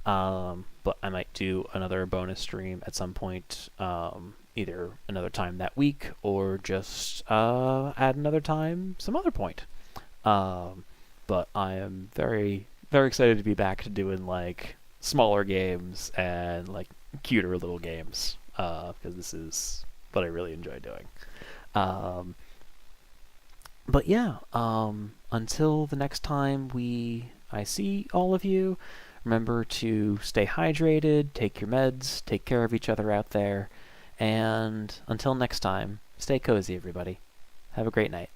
But I might do another bonus stream at some point, either another time that week or just at another time some other point. But I am very, very excited to be back to doing like smaller games and like cuter little games because this is what I really enjoy doing. But yeah, until the next time I see all of you, remember to stay hydrated, take your meds, take care of each other out there, and until next time, stay cozy, everybody. Have a great night.